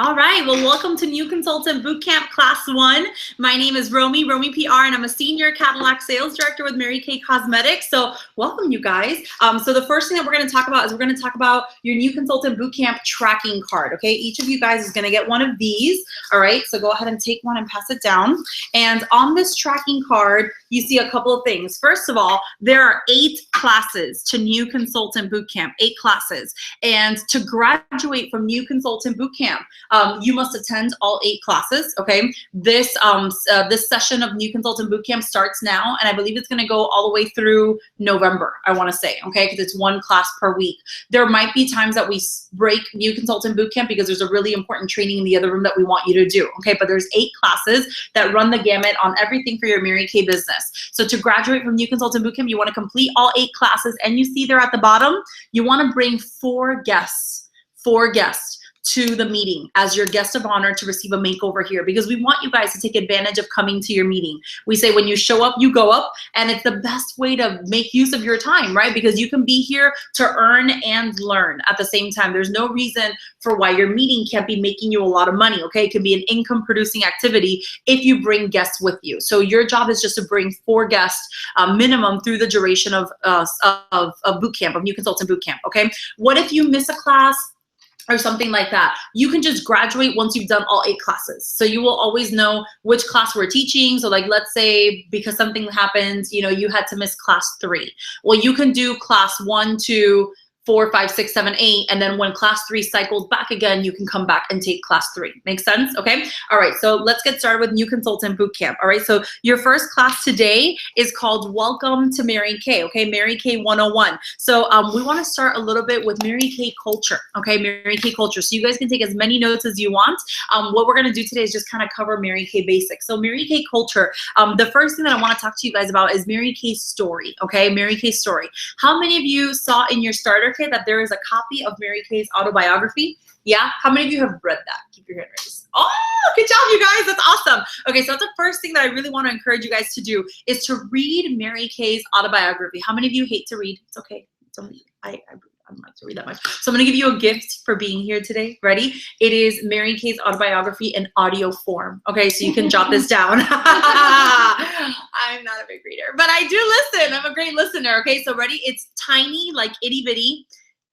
All right, well, welcome to New Consultant Bootcamp Class 1. My name is Romy PR, and I'm a Senior Cadillac Sales Director with Mary Kay Cosmetics. So welcome, you guys. So the first thing that we're going to talk about is we're going to talk about your New Consultant Bootcamp tracking card, okay? Each of you guys is going to get one of these, all right? So go ahead and take one and pass it down. And on this tracking card, you see a couple of things. First of all, there are 8 classes to New Consultant Bootcamp, 8 classes. And to graduate from New Consultant Bootcamp, you must attend all 8 classes, okay? This session of New Consultant Bootcamp starts now, and I believe it's gonna go all the way through November, I wanna say, okay? Because it's 1 class per week. There might be times that we break New Consultant Bootcamp because there's a really important training in the other room that we want you to do, okay? But there's 8 classes that run the gamut on everything for your Mary Kay business. So to graduate from New Consultant Bootcamp, you wanna complete all 8 classes, and you see there at the bottom, you wanna bring 4 guests to the meeting as your guest of honor to receive a makeover here, because we want you guys to take advantage of coming to your meeting. We say when you show up, you go up, and it's the best way to make use of your time, right? Because you can be here to earn and learn at the same time. There's no reason for why your meeting can't be making you a lot of money, okay? It can be an income producing activity if you bring guests with you. So your job is just to bring 4 guests minimum through the duration of bootcamp, of New Consultant Bootcamp, okay? What if you miss a class or something like that? You can just graduate once you've done all 8 classes. So you will always know which class we're teaching. So like, let's say because something happened, you know, you had to miss class 3. Well, you can do class 1, 2, 4, 5, 6, 7, 8, and then when class 3 cycles back again, you can come back and take class 3. Make sense? Okay. All right. So let's get started with New Consultant Bootcamp. All right. So your first class today is called Welcome to Mary Kay. Okay. Mary Kay 101. So we want to start a little bit with Mary Kay culture. Okay. Mary Kay culture. So you guys can take as many notes as you want. What we're going to do today is just kind of cover Mary Kay basics. So Mary Kay culture. The first thing that I want to talk to you guys about is Mary Kay's story. Okay. Mary Kay's story. How many of you saw in your starter kit that there is a copy of Mary Kay's autobiography? Yeah? How many of you have read that? Keep your hand raised. Oh, good job, you guys. That's awesome. Okay, so that's the first thing that I really want to encourage you guys to do is to read Mary Kay's autobiography. How many of you hate to read? It's okay. I don't like to read that much. So I'm going to give you a gift for being here today. Ready? It is Mary Kay's autobiography in audio form. Okay, so you can jot this down. I'm not a big reader, but I do listen. I'm a great listener. Okay, so ready? It's tiny, like itty bitty,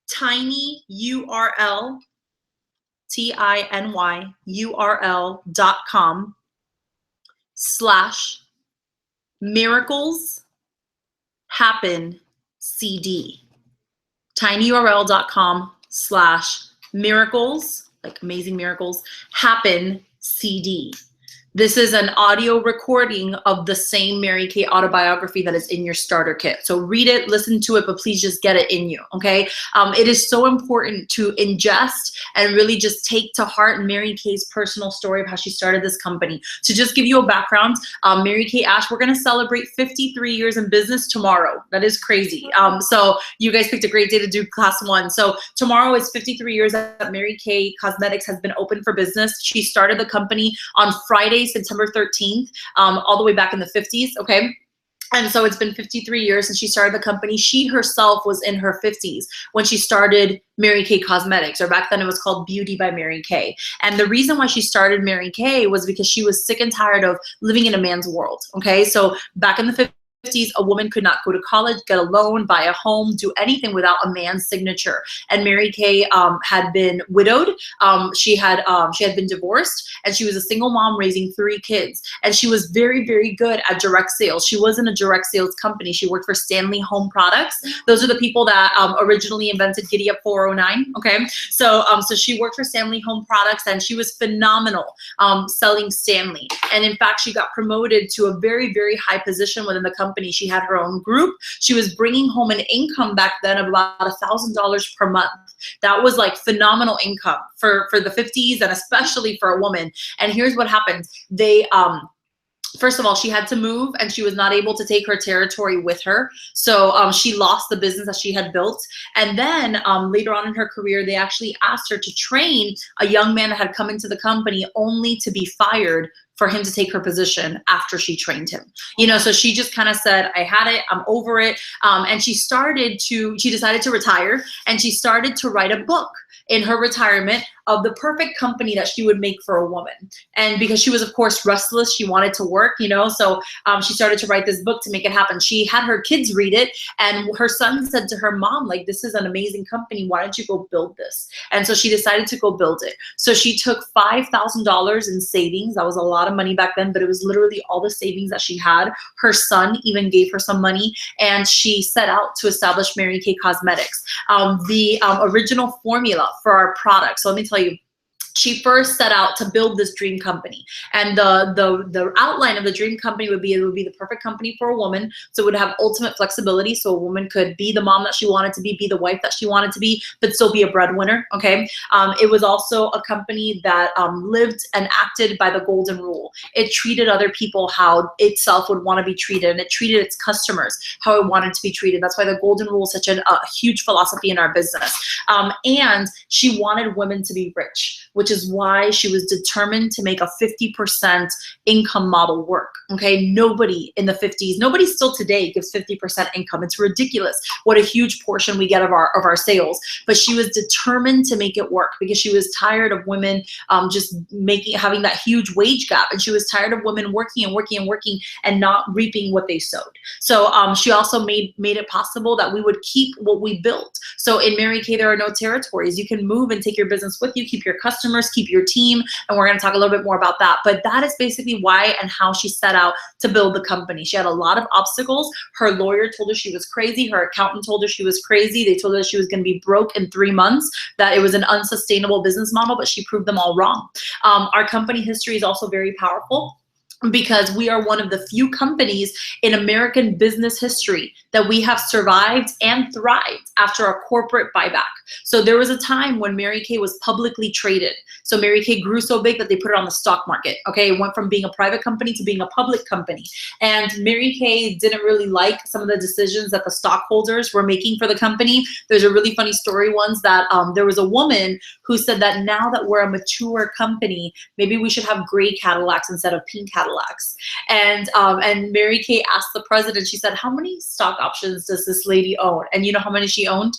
tiny URL, TINY URL.com/miracles happen CD. tinyurl.com/miracles, like amazing miracles, happen CD. This is an audio recording of the same Mary Kay autobiography that is in your starter kit. So read it, listen to it, but please just get it in you, okay? It is so important to ingest and really just take to heart Mary Kay's personal story of how she started this company. To just give you a background, Mary Kay Ash, we're gonna celebrate 53 years in business tomorrow. That is crazy. So you guys picked a great day to do class 1. So tomorrow is 53 years that Mary Kay Cosmetics has been open for business. She started the company on Friday, September 13th, all the way back in the 50s, okay? And so it's been 53 years since she started the company. She herself was in her 50s when she started Mary Kay Cosmetics, or back then it was called Beauty by Mary Kay. And the reason why she started Mary Kay was because she was sick and tired of living in a man's world, okay? So back in the 50s, a woman could not go to college, get a loan, buy a home, do anything without a man's signature. And Mary Kay had been widowed. She had been divorced, and she was a single mom raising 3 kids. And she was very, very good at direct sales. She was in a direct sales company. She worked for Stanley Home Products. Those are the people that originally invented Giddy Up 409. Okay, so she worked for Stanley Home Products, and she was phenomenal selling Stanley. And in fact, she got promoted to a very, very high position within the company. She had her own group. She was bringing home an income back then of about $1,000 per month. That was like phenomenal income for the 50s, and especially for a woman. And here's what happened. They first of all, she had to move, and she was not able to take her territory with her. So she lost the business that she had built. And then later on in her career, they actually asked her to train a young man that had come into the company only to be fired for him to take her position after she trained him. You know, so she just kind of said, I had it, I'm over it. And she decided to retire, and she started to write a book in her retirement of the perfect company that she would make for a woman. And because she was, of course, restless, she wanted to work, you know, so she started to write this book to make it happen. She had her kids read it, and her son said to her, Mom, like, this is an amazing company. Why don't you go build this? And so she decided to go build it. So she took $5,000 in savings. That was a lot of money back then, but it was literally all the savings that she had. Her son even gave her some money, and she set out to establish Mary Kay Cosmetics. The original formula for our product. So let me tell you, she first set out to build this dream company, and the outline of the dream company would be, it would be the perfect company for a woman. So it would have ultimate flexibility, so a woman could be the mom that she wanted to be the wife that she wanted to be, but still be a breadwinner. Okay. It was also a company that lived and acted by the golden rule. It treated other people how itself would want to be treated, and it treated its customers how it wanted to be treated. That's why the golden rule is such a huge philosophy in our business. And she wanted women to be rich, which is why she was determined to make a 50% income model work. Okay, nobody in the 50s, nobody still today gives 50% income. It's ridiculous what a huge portion we get of our sales. But she was determined to make it work because she was tired of women just having that huge wage gap, and she was tired of women working and working and working and not reaping what they sowed. So she also made it possible that we would keep what we built. So in Mary Kay, there are no territories. You can move and take your business with you, keep your customers, keep your team, and we're going to talk a little bit more about that. But that is basically why and how she set out to build the company. She had a lot of obstacles. Her lawyer told her she was crazy. Her accountant told her she was crazy. They told her she was going to be broke in 3 months, that it was an unsustainable business model, but she proved them all wrong. Our company history is also very powerful, because we are one of the few companies in American business history that we have survived and thrived after a corporate buyback. So there was a time when Mary Kay was publicly traded. So Mary Kay grew so big that they put it on the stock market. Okay, it went from being a private company to being a public company. And Mary Kay didn't really like some of the decisions that the stockholders were making for the company. There's a really funny story once that there was a woman who said that now that we're a mature company, maybe we should have gray Cadillacs instead of pink Cadillacs. And Mary Kay asked the president, she said, how many stock options does this lady own? And you know how many she owned?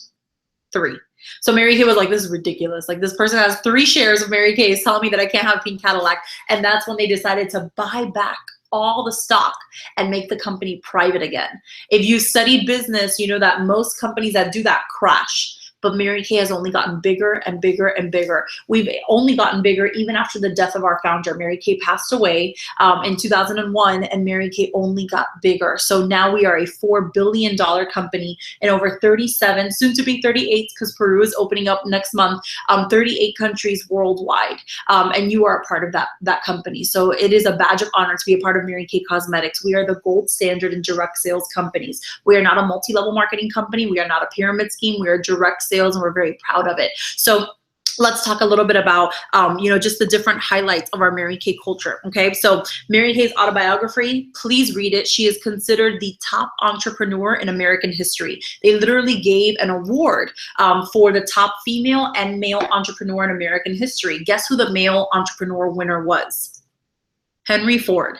3. So Mary Kay was like, this is ridiculous. Like, this person has 3 shares of Mary Kay is telling me that I can't have pink Cadillac. And that's when they decided to buy back all the stock and make the company private again. If you studied business, you know that most companies that do that crash. But Mary Kay has only gotten bigger and bigger and bigger. We've only gotten bigger even after the death of our founder. Mary Kay passed away in 2001, and Mary Kay only got bigger. So now we are a $4 billion company in over 37, soon to be 38, because Peru is opening up next month, 38 countries worldwide. And you are a part of that company. So it is a badge of honor to be a part of Mary Kay Cosmetics. We are the gold standard in direct sales companies. We are not a multi-level marketing company. We are not a pyramid scheme. We are direct sales, and we're very proud of it. So let's talk a little bit about, just the different highlights of our Mary Kay culture, okay? So Mary Kay's autobiography, please read it. She is considered the top entrepreneur in American history. They literally gave an award for the top female and male entrepreneur in American history. Guess who the male entrepreneur winner was? Henry Ford.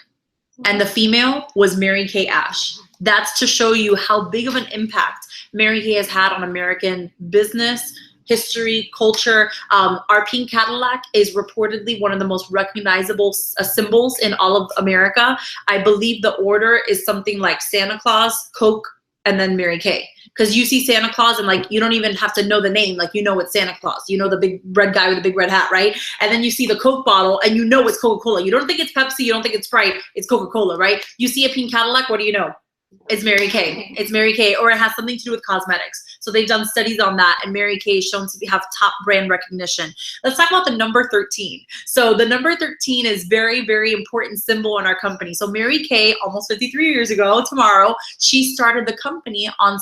And the female was Mary Kay Ash. That's to show you how big of an impact Mary Kay has had on American business, history, culture. Our pink Cadillac is reportedly one of the most recognizable symbols in all of America. I believe the order is something like Santa Claus, Coke, and then Mary Kay. Because you see Santa Claus and like, you don't even have to know the name. Like, you know it's Santa Claus. You know the big red guy with the big red hat, right? And then you see the Coke bottle and you know it's Coca-Cola. You don't think it's Pepsi. You don't think it's Sprite. It's Coca-Cola, right? You see a pink Cadillac, what do you know? It's Mary Kay. It's Mary Kay, or it has something to do with cosmetics. So they've done studies on that, and Mary Kay is shown to have top brand recognition. Let's talk about the number 13. So the number 13 is very, very important symbol in our company. So Mary Kay, almost 53 years ago, tomorrow, she started the company on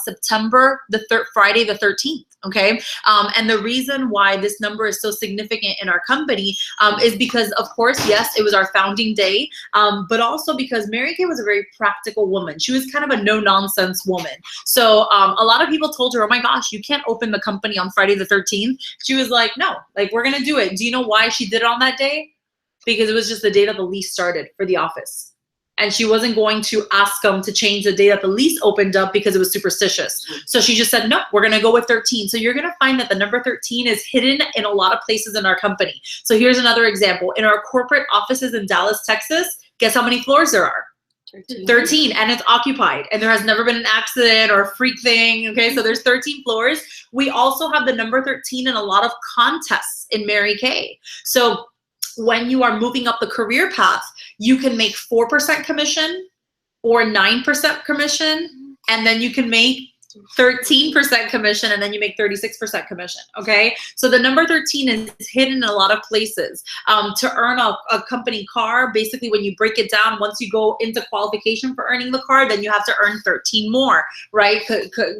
Friday the 13th. Okay, and the reason why this number is so significant in our company is because, of course, yes, it was our founding day, but also because Mary Kay was a very practical woman. She was kind of a no-nonsense woman. So a lot of people told her, oh my gosh, you can't open the company on Friday the 13th. She was like, no, like, we're gonna do it. Do you know why she did it on that day? because it was just the day that the lease started for the office. And she wasn't going to ask them to change the day that the lease opened up because it was superstitious. So she just said, no, we're going to go with 13. So you're going to find that the number 13 is hidden in a lot of places in our company. So here's another example. In our corporate offices in Dallas, Texas, guess how many floors there are? 13, and it's occupied, and there has never been an accident or a freak thing. Okay, so there's 13 floors. We also have the number 13 in a lot of contests in Mary Kay. So when you are moving up the career path, you can make 4% commission or 9% commission, and then you can make 13% commission, and then you make 36% commission. Okay, so the number 13 is hidden in a lot of places. To earn a company car, basically when you break it down, once you go into qualification for earning the car, then you have to earn 13 more, right?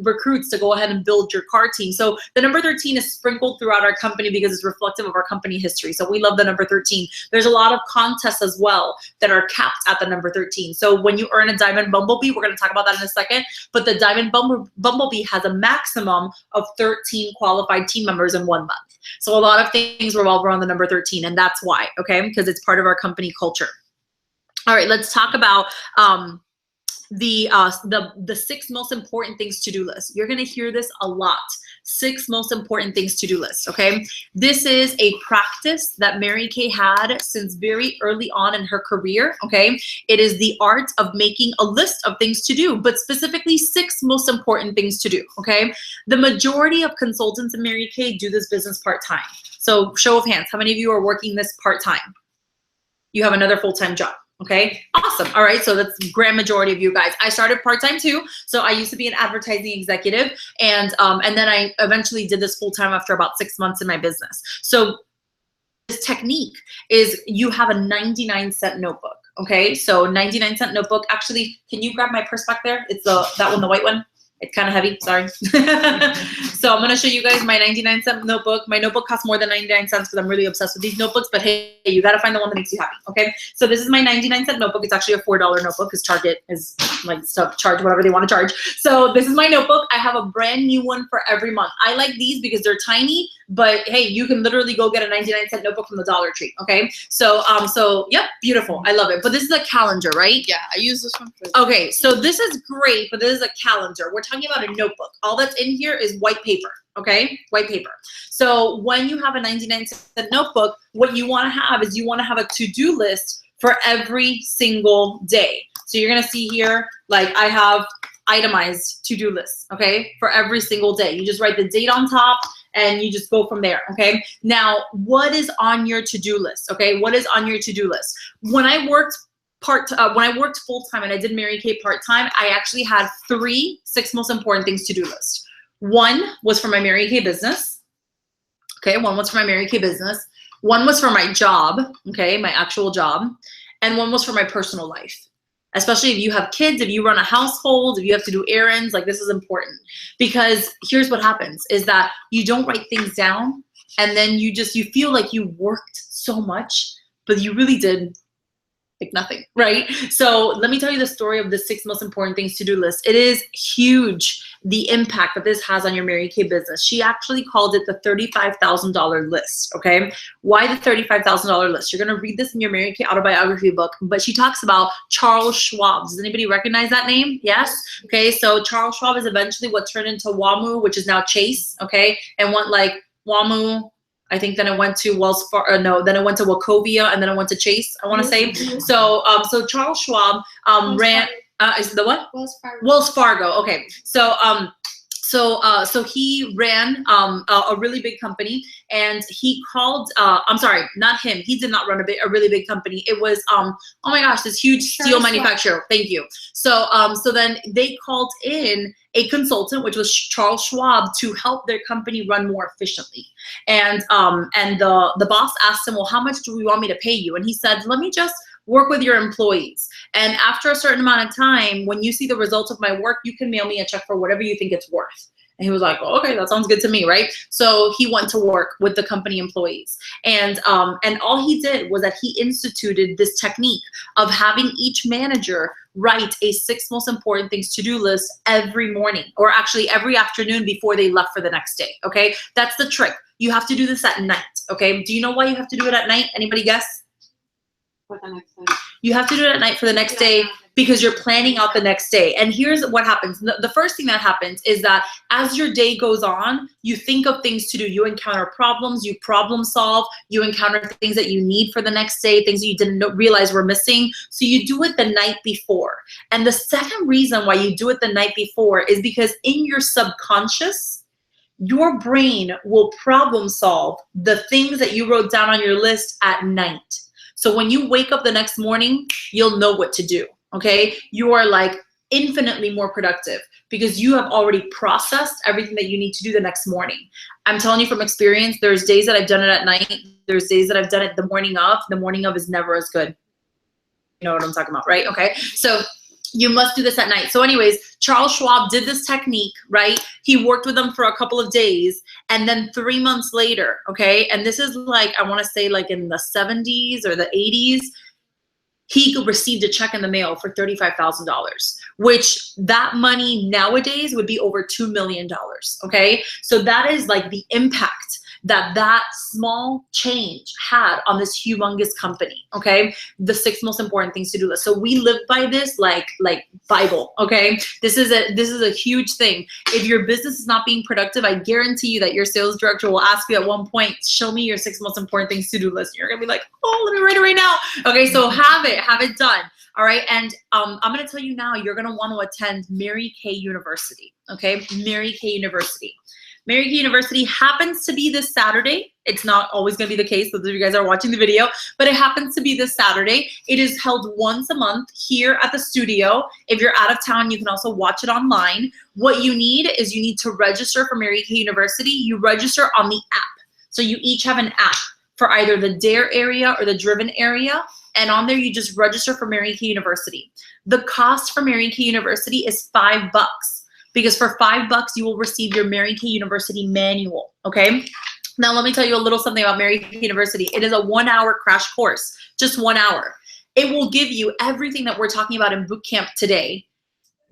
Recruits to go ahead and build your car team. So the number 13 is sprinkled throughout our company because it's reflective of our company history. So we love the number 13. There's a lot of contests as well that are capped at the number 13. So when you earn a Diamond Bumblebee, we're going to talk about that in a second, but the Diamond Bumblebee has a maximum of 13 qualified team members in 1 month. So a lot of things revolve around the number 13, and that's why, okay? Because it's part of our company culture. All right, let's talk about the 6 most important things to-do list. You're gonna hear this a lot. 6 most important things to-do list, okay? This is a practice that Mary Kay had since very early on in her career, okay? It is the art of making a list of things to do, but specifically 6 most important things to do, okay? The majority of consultants in Mary Kay do this business part-time. So show of hands, how many of you are working this part-time? You have another full-time job. Okay, awesome. All right, so that's the grand majority of you guys. I started part-time too. So I used to be an advertising executive, and then I eventually did this full-time after about 6 months in my business. So this technique is you have a 99-cent notebook. Okay, so 99-cent notebook. Actually, can you grab my purse back there? It's that one, the white one. It's kind of heavy, sorry. So I'm gonna show you guys my 99-cent notebook. My notebook costs more than 99 cents because I'm really obsessed with these notebooks, but hey, you gotta find the one that makes you happy, okay? So this is my 99-cent notebook. It's actually a $4 notebook because Target is like stuff, charge whatever they wanna charge. So this is my notebook. I have a brand new one for every month. I like these because they're tiny, but hey, you can literally go get a 99-cent notebook from the Dollar Tree, okay? So, yep, beautiful, I love it. But this is a calendar, right? Yeah, I use this one for okay, so this is great, but this is a calendar. We're talking about a notebook. All that's in here is white paper, okay? White paper. So when you have a 99-cent notebook, what you wanna have is you wanna have a to-do list for every single day. So you're gonna see here, like I have itemized to-do lists, okay? For every single day. You just write the date on top and you just go from there, okay? Now, what is on your to-do list, okay? What is on your to-do list? When I worked full-time and I did Mary Kay part-time, I actually had 6 most important things to-do list. 1 was for my Mary Kay business. Okay, 1 was for my Mary Kay business. 1 was for my job, okay, my actual job. And 1 was for my personal life. Especially if you have kids, if you run a household, if you have to do errands, like this is important. Because here's what happens is that you don't write things down and then you feel like you worked so much, but you really did like nothing, right? So let me tell you the story of the 6 most important things to-do list. It is huge, the impact that this has on your Mary Kay business. She actually called it the $35,000 list, okay? Why the $35,000 list? You're gonna read this in your Mary Kay autobiography book, but she talks about Charles Schwab. Does anybody recognize that name? Yes? Okay, so Charles Schwab is eventually what turned into WAMU, which is now Chase, okay? And went like WAMU, I think then it went to Wells Fargo, no, then it went to Wachovia, and then it went to Chase, I wanna say. So Charles Schwab ran, is the what? Wells Fargo. Wells Fargo, okay. So he ran a really big company, and he called, I'm sorry, not him. He did not run a really big company. It was, oh my gosh, this huge steel manufacturer. Thank you. So then they called in a consultant, which was Charles Schwab, to help their company run more efficiently. And the boss asked him, well, how much do we want me to pay you? And he said, let me just work with your employees. And after a certain amount of time, when you see the results of my work, you can mail me a check for whatever you think it's worth. And he was like, oh, okay, that sounds good to me, right? So he went to work with the company employees. And all he did was that he instituted this technique of having each manager write a 6 most important things to-do list every morning, or actually every afternoon before they left for the next day, okay? That's the trick. You have to do this at night, okay? Do you know why you have to do it at night? Anybody guess? for the next day. You have to do it at night for the next day because you're planning out the next day. And here's what happens. The first thing that happens is that as your day goes on, you think of things to do. You encounter problems, you problem solve, you encounter things that you need for the next day, things that you didn't realize were missing. So you do it the night before. And the second reason why you do it the night before is because in your subconscious, your brain will problem solve the things that you wrote down on your list at night. So when you wake up the next morning, you'll know what to do, okay? You are like infinitely more productive because you have already processed everything that you need to do the next morning. I'm telling you from experience, there's days that I've done it at night. There's days that I've done it the morning of. The morning of is never as good. You know what I'm talking about, right? Okay, so you must do this at night. So anyways, Charles Schwab did this technique, right? He worked with them for a couple of days, and then 3 months later, okay, and this is like, I want to say like in the 70s or the 80s, he received a check in the mail for $35,000, which that money nowadays would be over $2 million, okay? So that is like the impact that small change had on this humongous company, okay? The 6 most important things to do list. So we live by this like Bible, okay? This is a huge thing. If your business is not being productive, I guarantee you that your sales director will ask you at one point, show me your 6 most important things to do list. You're gonna be like, oh, let me write it right now. Okay, so have it done. All right, and I'm gonna tell you now, you're gonna wanna attend Mary Kay University, okay? Mary Kay University. Mary Kay University happens to be this Saturday. It's not always going to be the case, those of you guys are watching the video, but it happens to be this Saturday. It is held once a month here at the studio. If you're out of town, you can also watch it online. What you need is you need to register for Mary Kay University. You register on the app. So you each have an app for either the Dare area or the Driven area. And on there, you just register for Mary Kay University. The cost for Mary Kay University is $5. Because for $5, you will receive your Mary Kay University manual, okay? Now, let me tell you a little something about Mary Kay University. It is a 1-hour crash course, just 1 hour. It will give you everything that we're talking about in boot camp today,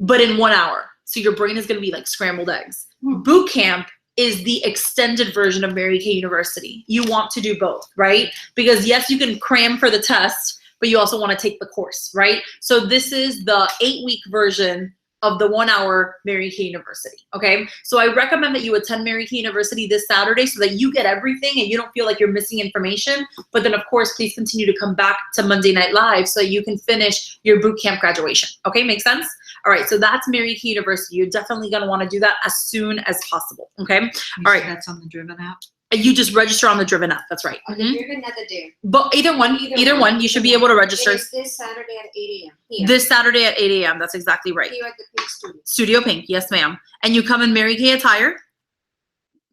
but in 1 hour. So your brain is gonna be like scrambled eggs. Boot camp is the extended version of Mary Kay University. You want to do both, right? Because yes, you can cram for the test, but you also wanna take the course, right? So this is the 8-week version of the 1 hour Mary Kay University, okay? So I recommend that you attend Mary Kay University this Saturday so that you get everything and you don't feel like you're missing information. But then of course, please continue to come back to Monday Night Live so you can finish your boot camp graduation, okay? Make sense? All right, so that's Mary Kay University. You're definitely gonna wanna do that as soon as possible, okay? All right. That's on the Driven app? You just register on the Driven app, that's right. On the Driven, not the Dare. But either one, you should be able to register. It is this Saturday at 8 a.m. here. This Saturday at 8 a.m., that's exactly right. Here at the Pink Studio. Studio Pink, yes ma'am. And you come in Mary Kay attire,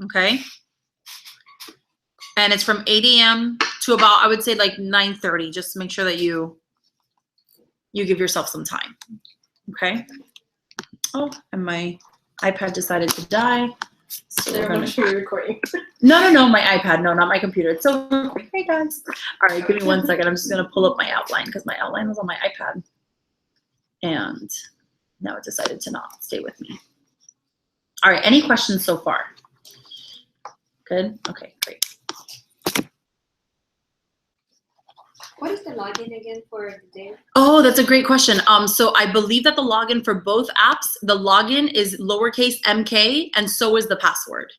okay? And it's from 8 a.m. to about, I would say like 9:30. Just make sure that you give yourself some time, okay? Oh, and my iPad decided to die. So I'm sure you're recording. No, my iPad. No, not my computer. It's so recording. Hey guys. All right, give me 1 second. I'm just gonna pull up my outline because my outline was on my iPad. And now it decided to not stay with me. All right, any questions so far? Good? Okay, great. What is the login again for the Dare? Oh, that's a great question. So I believe that the login for both apps, the login is lowercase mk, and so is the password.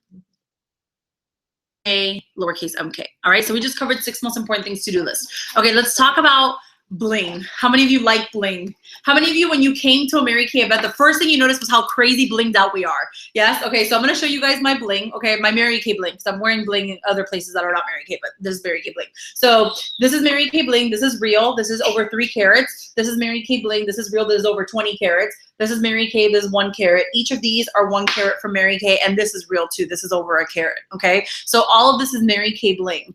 Lowercase mk. All right, so we just covered 6 most important things to do list. Okay, let's talk about bling. How many of you like bling? How many of you, when you came to a Mary Kay event, the first thing you noticed was how crazy blinged out we are? Yes? Okay, so I'm gonna show you guys my bling, okay, my Mary Kay bling, because I'm wearing bling in other places that are not Mary Kay, but this is Mary Kay bling. So this is Mary Kay bling, this is real, this is over 3 carats. This is Mary Kay bling, this is real, this is over 20 carats. This is Mary Kay, this is 1 carat. Each of these are 1 carat from Mary Kay, and this is real too. This is over 1 carat, okay? So all of this is Mary Kay bling.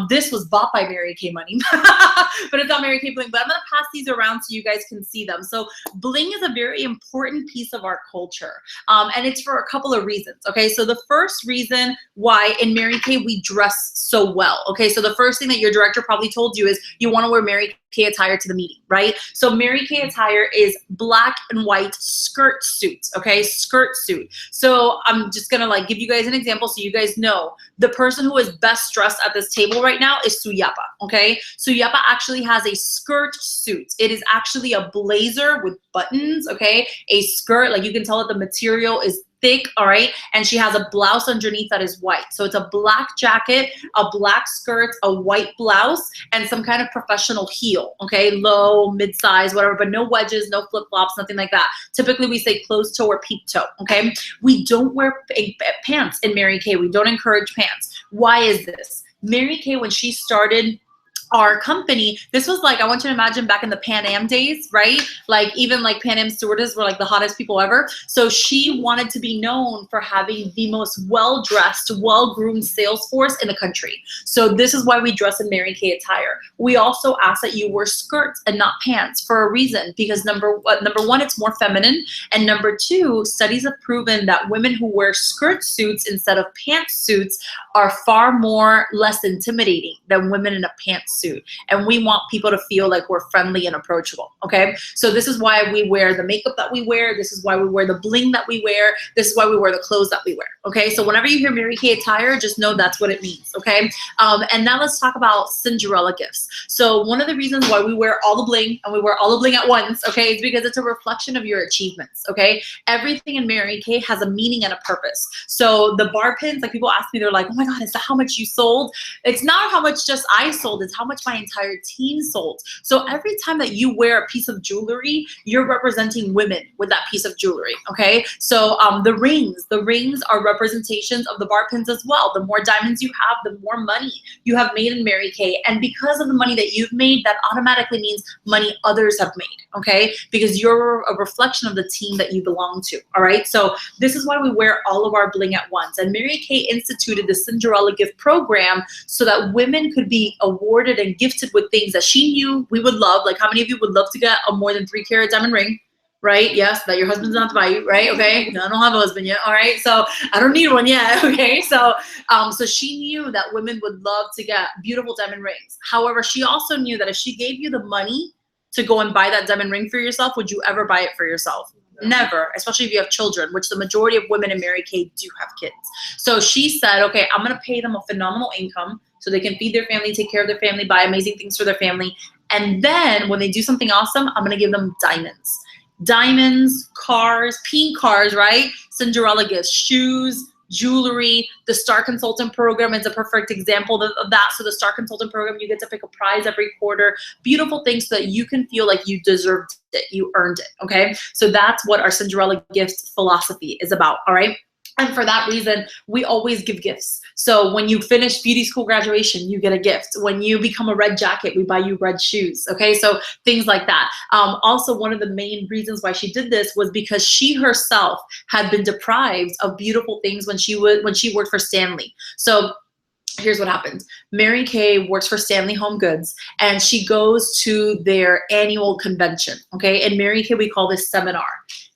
This was bought by Mary Kay money, but it's not Mary Kay bling, but I'm gonna pass these around so you guys can see them. So bling is a very important piece of our culture. And it's for a couple of reasons, okay? So the first reason why in Mary Kay we dress so well, okay? So the first thing that your director probably told you is you wanna wear Mary Kay attire to the meeting, right? So Mary Kay attire is black and white skirt suits, okay? Skirt suit. So I'm just gonna like give you guys an example so you guys know. The person who is best dressed at this table right now is Suyapa, okay? Suyapa actually has a skirt suit. It is actually a blazer with buttons, okay? A skirt, like you can tell that the material is thick, all right? And she has a blouse underneath that is white. So it's a black jacket, a black skirt, a white blouse, and some kind of professional heel, okay? Low, mid-size, whatever, but no wedges, no flip-flops, nothing like that. Typically we say closed toe or peep toe, okay? We don't wear pants in Mary Kay. We don't encourage pants. Why is this? Mary Kay, when she started our company, this was like, I want you to imagine back in the Pan Am days, right? Like even like Pan Am stewardess were like the hottest people ever. So she wanted to be known for having the most well-dressed, well-groomed sales force in the country. So this is why we dress in Mary Kay attire. We also ask that you wear skirts and not pants for a reason, because number one, it's more feminine. And number two, studies have proven that women who wear skirt suits instead of pantsuits are far more less intimidating than women in a pantsuit. And we want people to feel like we're friendly and approachable, okay? So this is why we wear the makeup that we wear. This is why we wear the bling that we wear. This is why we wear the clothes that we wear, okay? So whenever you hear Mary Kay attire, just know that's what it means, okay? And now let's talk about Cinderella gifts. So one of the reasons why we wear all the bling and we wear all the bling at once, okay, is because it's a reflection of your achievements, okay? Everything in Mary Kay has a meaning and a purpose. So the bar pins, like people ask me, they're like, oh my God, is that how much you sold? It's not how much just I sold, it's how much my entire team sold. So every time that you wear a piece of jewelry, you're representing women with that piece of jewelry, okay? So the rings are representations of the bar pins as well. The more diamonds you have, the more money you have made in Mary Kay. And because of the money that you've made, that automatically means money others have made, okay? Because you're a reflection of the team that you belong to, all right? So this is why we wear all of our bling at once. And Mary Kay instituted the Cinderella gift program so that women could be awarded and gifted with things that she knew we would love. Like how many of you would love to get a more than 3-carat diamond ring, right? Yes, that your husband's not to buy you, right? Okay, no, I don't have a husband yet, all right? So I don't need one yet, okay? So so she knew that women would love to get beautiful diamond rings. However, she also knew that if she gave you the money to go and buy that diamond ring for yourself, would you ever buy it for yourself? Never, especially if you have children, which the majority of women in Mary Kay do have kids. So she said, okay, I'm gonna pay them a phenomenal income so they can feed their family, take care of their family, buy amazing things for their family. And then when they do something awesome, I'm gonna give them diamonds. Diamonds, cars, pink cars, right? Cinderella gifts, shoes, jewelry. The Star Consultant program is a perfect example of that. So the Star Consultant program, you get to pick a prize every quarter, beautiful things so that you can feel like you deserved it, you earned it, okay? So that's what our Cinderella gift philosophy is about, all right? And for that reason, we always give gifts. So when you finish beauty school graduation, you get a gift. When you become a red jacket, we buy you red shoes, okay? So things like that. Also, one of the main reasons why she did this was because she herself had been deprived of beautiful things when she worked for Stanley. So here's what happened. Mary Kay works for Stanley Home Goods, and she goes to their annual convention, okay? In Mary Kay, we call this seminar.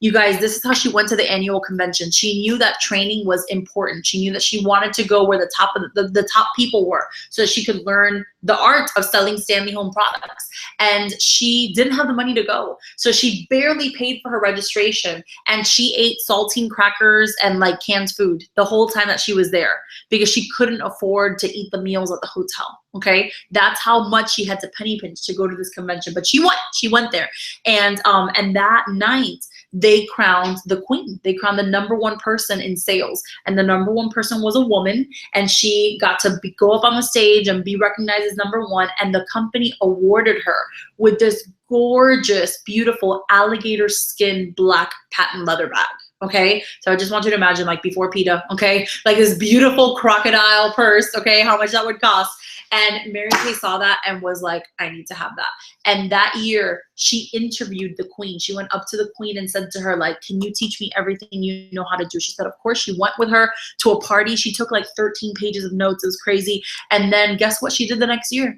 You guys, this is how she went to the annual convention. She knew that training was important. She knew that she wanted to go where the top of the top people were so that she could learn the art of selling Stanley Home products. And she didn't have the money to go. So she barely paid for her registration, and she ate saltine crackers and like canned food the whole time that she was there because she couldn't afford to eat the meals at the hotel. Okay, that's how much she had to penny pinch to go to this convention. But she went there, and that night they crowned the queen. They crowned the #1 person in sales, and the #1 person was a woman, and she got to go up on the stage and be recognized as #1, and the company awarded her with this gorgeous, beautiful alligator skin black patent leather bag. Okay, so I just want you to imagine, like before PETA, okay, like this beautiful crocodile purse, okay, how much that would cost. And Mary Kay saw that and was like, I need to have that. And that year, she interviewed the queen. She went up to the queen and said to her, like, can you teach me everything you know how to do? She said, of course. She went with her to a party. She took like 13 pages of notes. It was crazy. And then guess what she did the next year?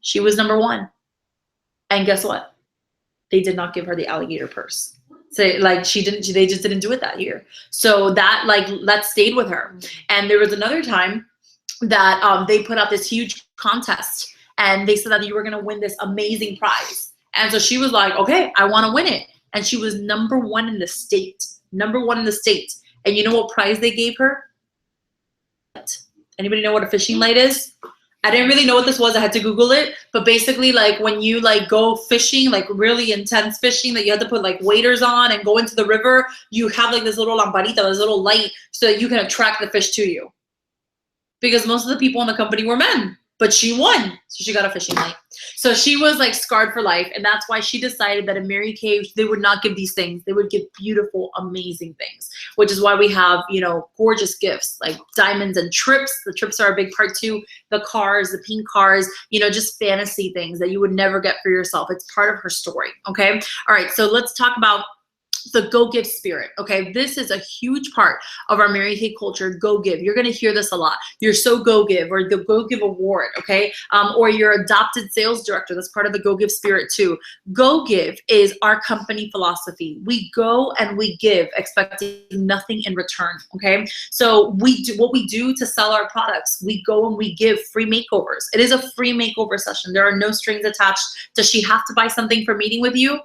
She was #1. And guess what? They did not give her the alligator purse. So like they just didn't do it that year. So that stayed with her. And there was another time that they put out this huge contest, and they said that you were going to win this amazing prize. And so she was like, okay, I want to win it. And she was number one in the state. And you know what prize they gave her? Anybody know what a fishing light is? I didn't really know what this was. I had to Google it. But basically, like when you like go fishing, like really intense fishing that you had to put like waders on and go into the river, you have like this little lamparita, this little light, so that you can attract the fish to you. Because most of the people in the company were men, but she won. So she got a fishing light. So she was like scarred for life. And that's why she decided that in Mary Kay, they would not give these things. They would give beautiful, amazing things, which is why we have, you know, gorgeous gifts like diamonds and trips. The trips are a big part too. The cars, the pink cars, you know, just fantasy things that you would never get for yourself. It's part of her story. Okay. All right. So let's talk about the go give spirit. Okay, this is a huge part of our Mary Kay culture. Go give. You're going to hear this a lot. You're so go give, or the go give award. Okay, or your adopted sales director. That's part of the go give spirit too. Go give is our company philosophy. We go and we give, expecting nothing in return. Okay, so we do what we do to sell our products. We go and we give free makeovers. It is a free makeover session. There are no strings attached. Does she have to buy something for meeting with you?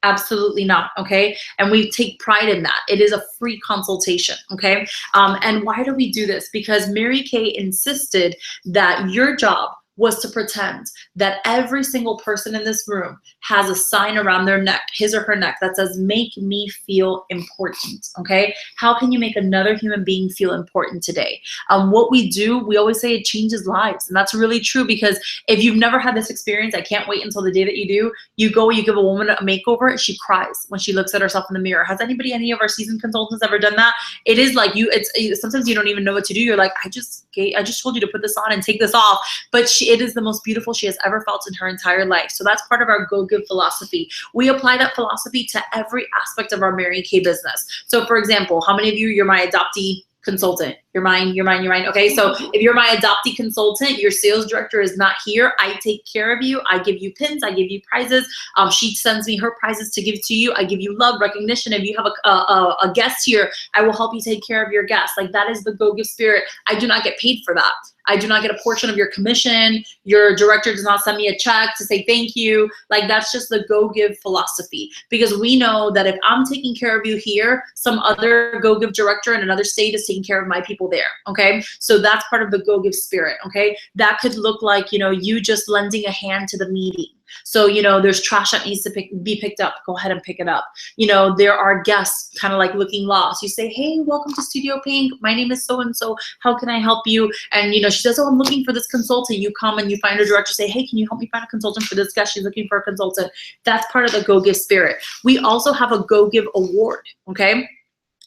Absolutely not. Okay. And we take pride in that. It is a free consultation. Okay. And why do we do this? Because Mary Kay insisted that your job was to pretend that every single person in this room has a sign around their neck, his or her neck, that says, make me feel important, okay? How can you make another human being feel important today? What we do, we always say it changes lives. And that's really true, because if you've never had this experience, I can't wait until the day that you do. You go, you give a woman a makeover, she cries when she looks at herself in the mirror. Has anybody, any of our seasoned consultants ever done that? It is like sometimes you don't even know what to do. You're like, I just told you to put this on and take this off. But it is the most beautiful she has ever felt in her entire life. So that's part of our Go Give philosophy. We apply that philosophy to every aspect of our Mary Kay business. So for example, how many of you, you're my adoptee consultant? You're mine. Okay, so if you're my adoptee consultant, your sales director is not here, I take care of you. I give you pins, I give you prizes. She sends me her prizes to give to you. I give you love, recognition. If you have a guest here, I will help you take care of your guests. Like, that is the Go Give spirit. I do not get paid for that. I do not get a portion of your commission. Your director does not send me a check to say thank you. Like, that's just the Go Give philosophy, because we know that if I'm taking care of you here, some other Go Give director in another state is taking care of my people there. Okay, so that's part of the Go Give spirit. Okay, that could look like, you know, you just lending a hand to the needy. So, you know, there's trash that needs to be picked up. Go ahead and pick it up. You know, there are guests kind of like looking lost. You say, hey, welcome to Studio Pink. My name is so-and-so. How can I help you? And, you know, she says, oh, I'm looking for this consultant. You come and you find her director, say, hey, can you help me find a consultant for this guest? She's looking for a consultant. That's part of the Go Give spirit. We also have a Go Give award. Okay,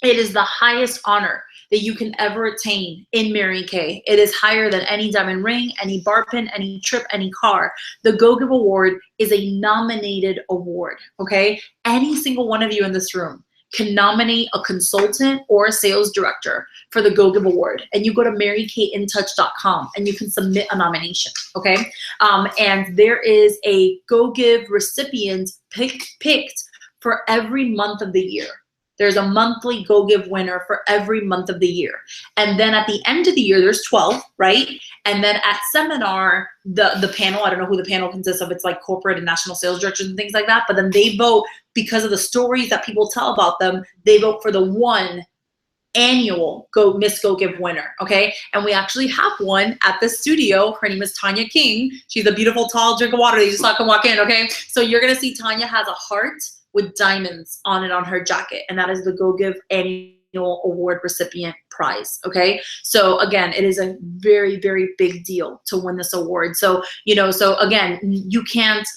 it is the highest honor that you can ever attain in Mary Kay. It is higher than any diamond ring, any bar pin, any trip, any car. The Go Give award is a nominated award, okay? Any single one of you in this room can nominate a consultant or a sales director for the Go Give award. And you go to MaryKayInTouch.com and you can submit a nomination, okay? And there is a Go Give recipient picked for every month of the year. There's a monthly Go Give winner for every month of the year. And then at the end of the year, there's 12, right? And then at seminar, the panel, I don't know who the panel consists of. It's like corporate and national sales directors and things like that. But then they vote, because of the stories that people tell about them, they vote for the one annual Miss Go Give winner, okay? And we actually have one at the studio. Her name is Tanya King. She's a beautiful, tall drink of water that you just can walk in, okay? So you're gonna see Tanya has a heart with diamonds on it on her jacket, and that is the Go Give annual award recipient prize. Okay, so again, it is a very, very big deal to win this award. So, you know, so again, you can't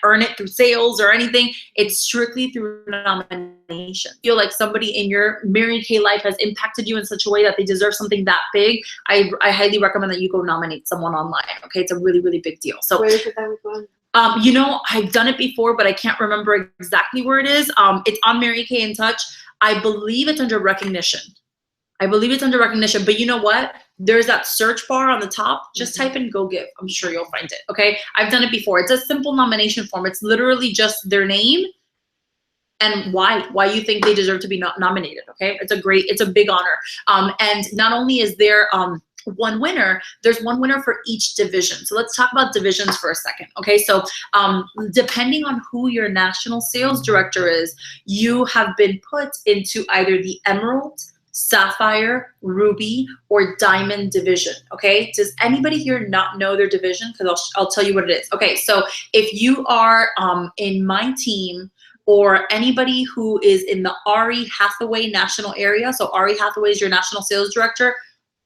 earn it through sales or anything. It's strictly through nomination. Feel like somebody in your Mary Kay life has impacted you in such a way that they deserve something that big. I highly recommend that you go nominate someone online. Okay, it's a really, really big deal. So where is it that we're going? You know, I've done it before, but I can't remember exactly where it is. It's on Mary Kay in Touch. I believe it's under recognition. But you know what? there's that search bar on the top. Just type in Go Give. I'm sure you'll find it. Okay. I've done it before. It's a simple nomination form. It's literally just their name and why you think they deserve to be nominated. Okay. It's a big honor. And not only is there one winner, there's one winner for each division. So let's talk about divisions for a second. Okay. So depending on who your national sales director is, you have been put into either the Emerald, Sapphire, Ruby, or Diamond division. Okay. Does anybody here not know their division? Because I'll tell you what it is. Okay. So if you are in my team, or anybody who is in the Ari Hathaway national area. So Ari Hathaway is your national sales director.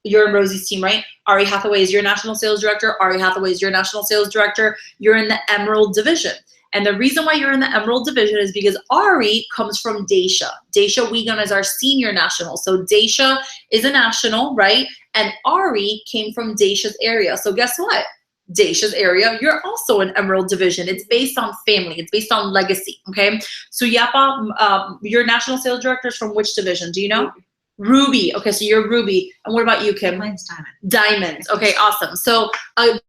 You're in Rosie's team, right? Ari Hathaway is your national sales director. Ari Hathaway is your national sales director. You're in the Emerald division. And the reason why you're in the Emerald division is because Ari comes from Daisha. Daisha Wiegand is our senior national. So Daisha is a national, right? And Ari came from Daisha's area. So guess what? Daisha's area, you're also in Emerald division. It's based on family. It's based on legacy, okay? So Yapa, your national sales director is from which division? Do you know? Ruby. Okay, so you're Ruby. And what about you, Kim? Mine's Diamond. Diamond. Okay, awesome. So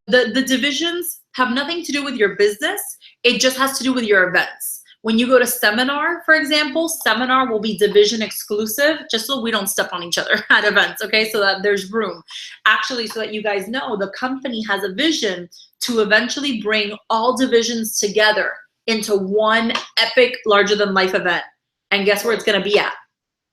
the divisions have nothing to do with your business. It just has to do with your events. When you go to seminar, for example, seminar will be division exclusive, just so we don't step on each other at events, okay? So that there's room. Actually, so that you guys know, the company has a vision to eventually bring all divisions together into one epic, larger-than-life event. And guess where it's gonna be at?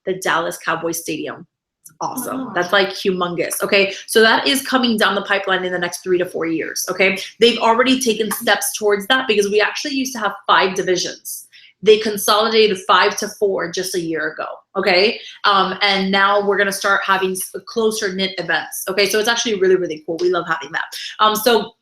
The Dallas Cowboys Stadium. It's awesome. That's like humongous, okay? So that is coming down the pipeline in the next 3 to 4 years, okay? They've already taken steps towards that because we actually used to have 5 divisions. They consolidated 5 to 4 just a year ago, okay? And now we're gonna start having closer knit events, okay? So it's actually really, really cool. We love having that. So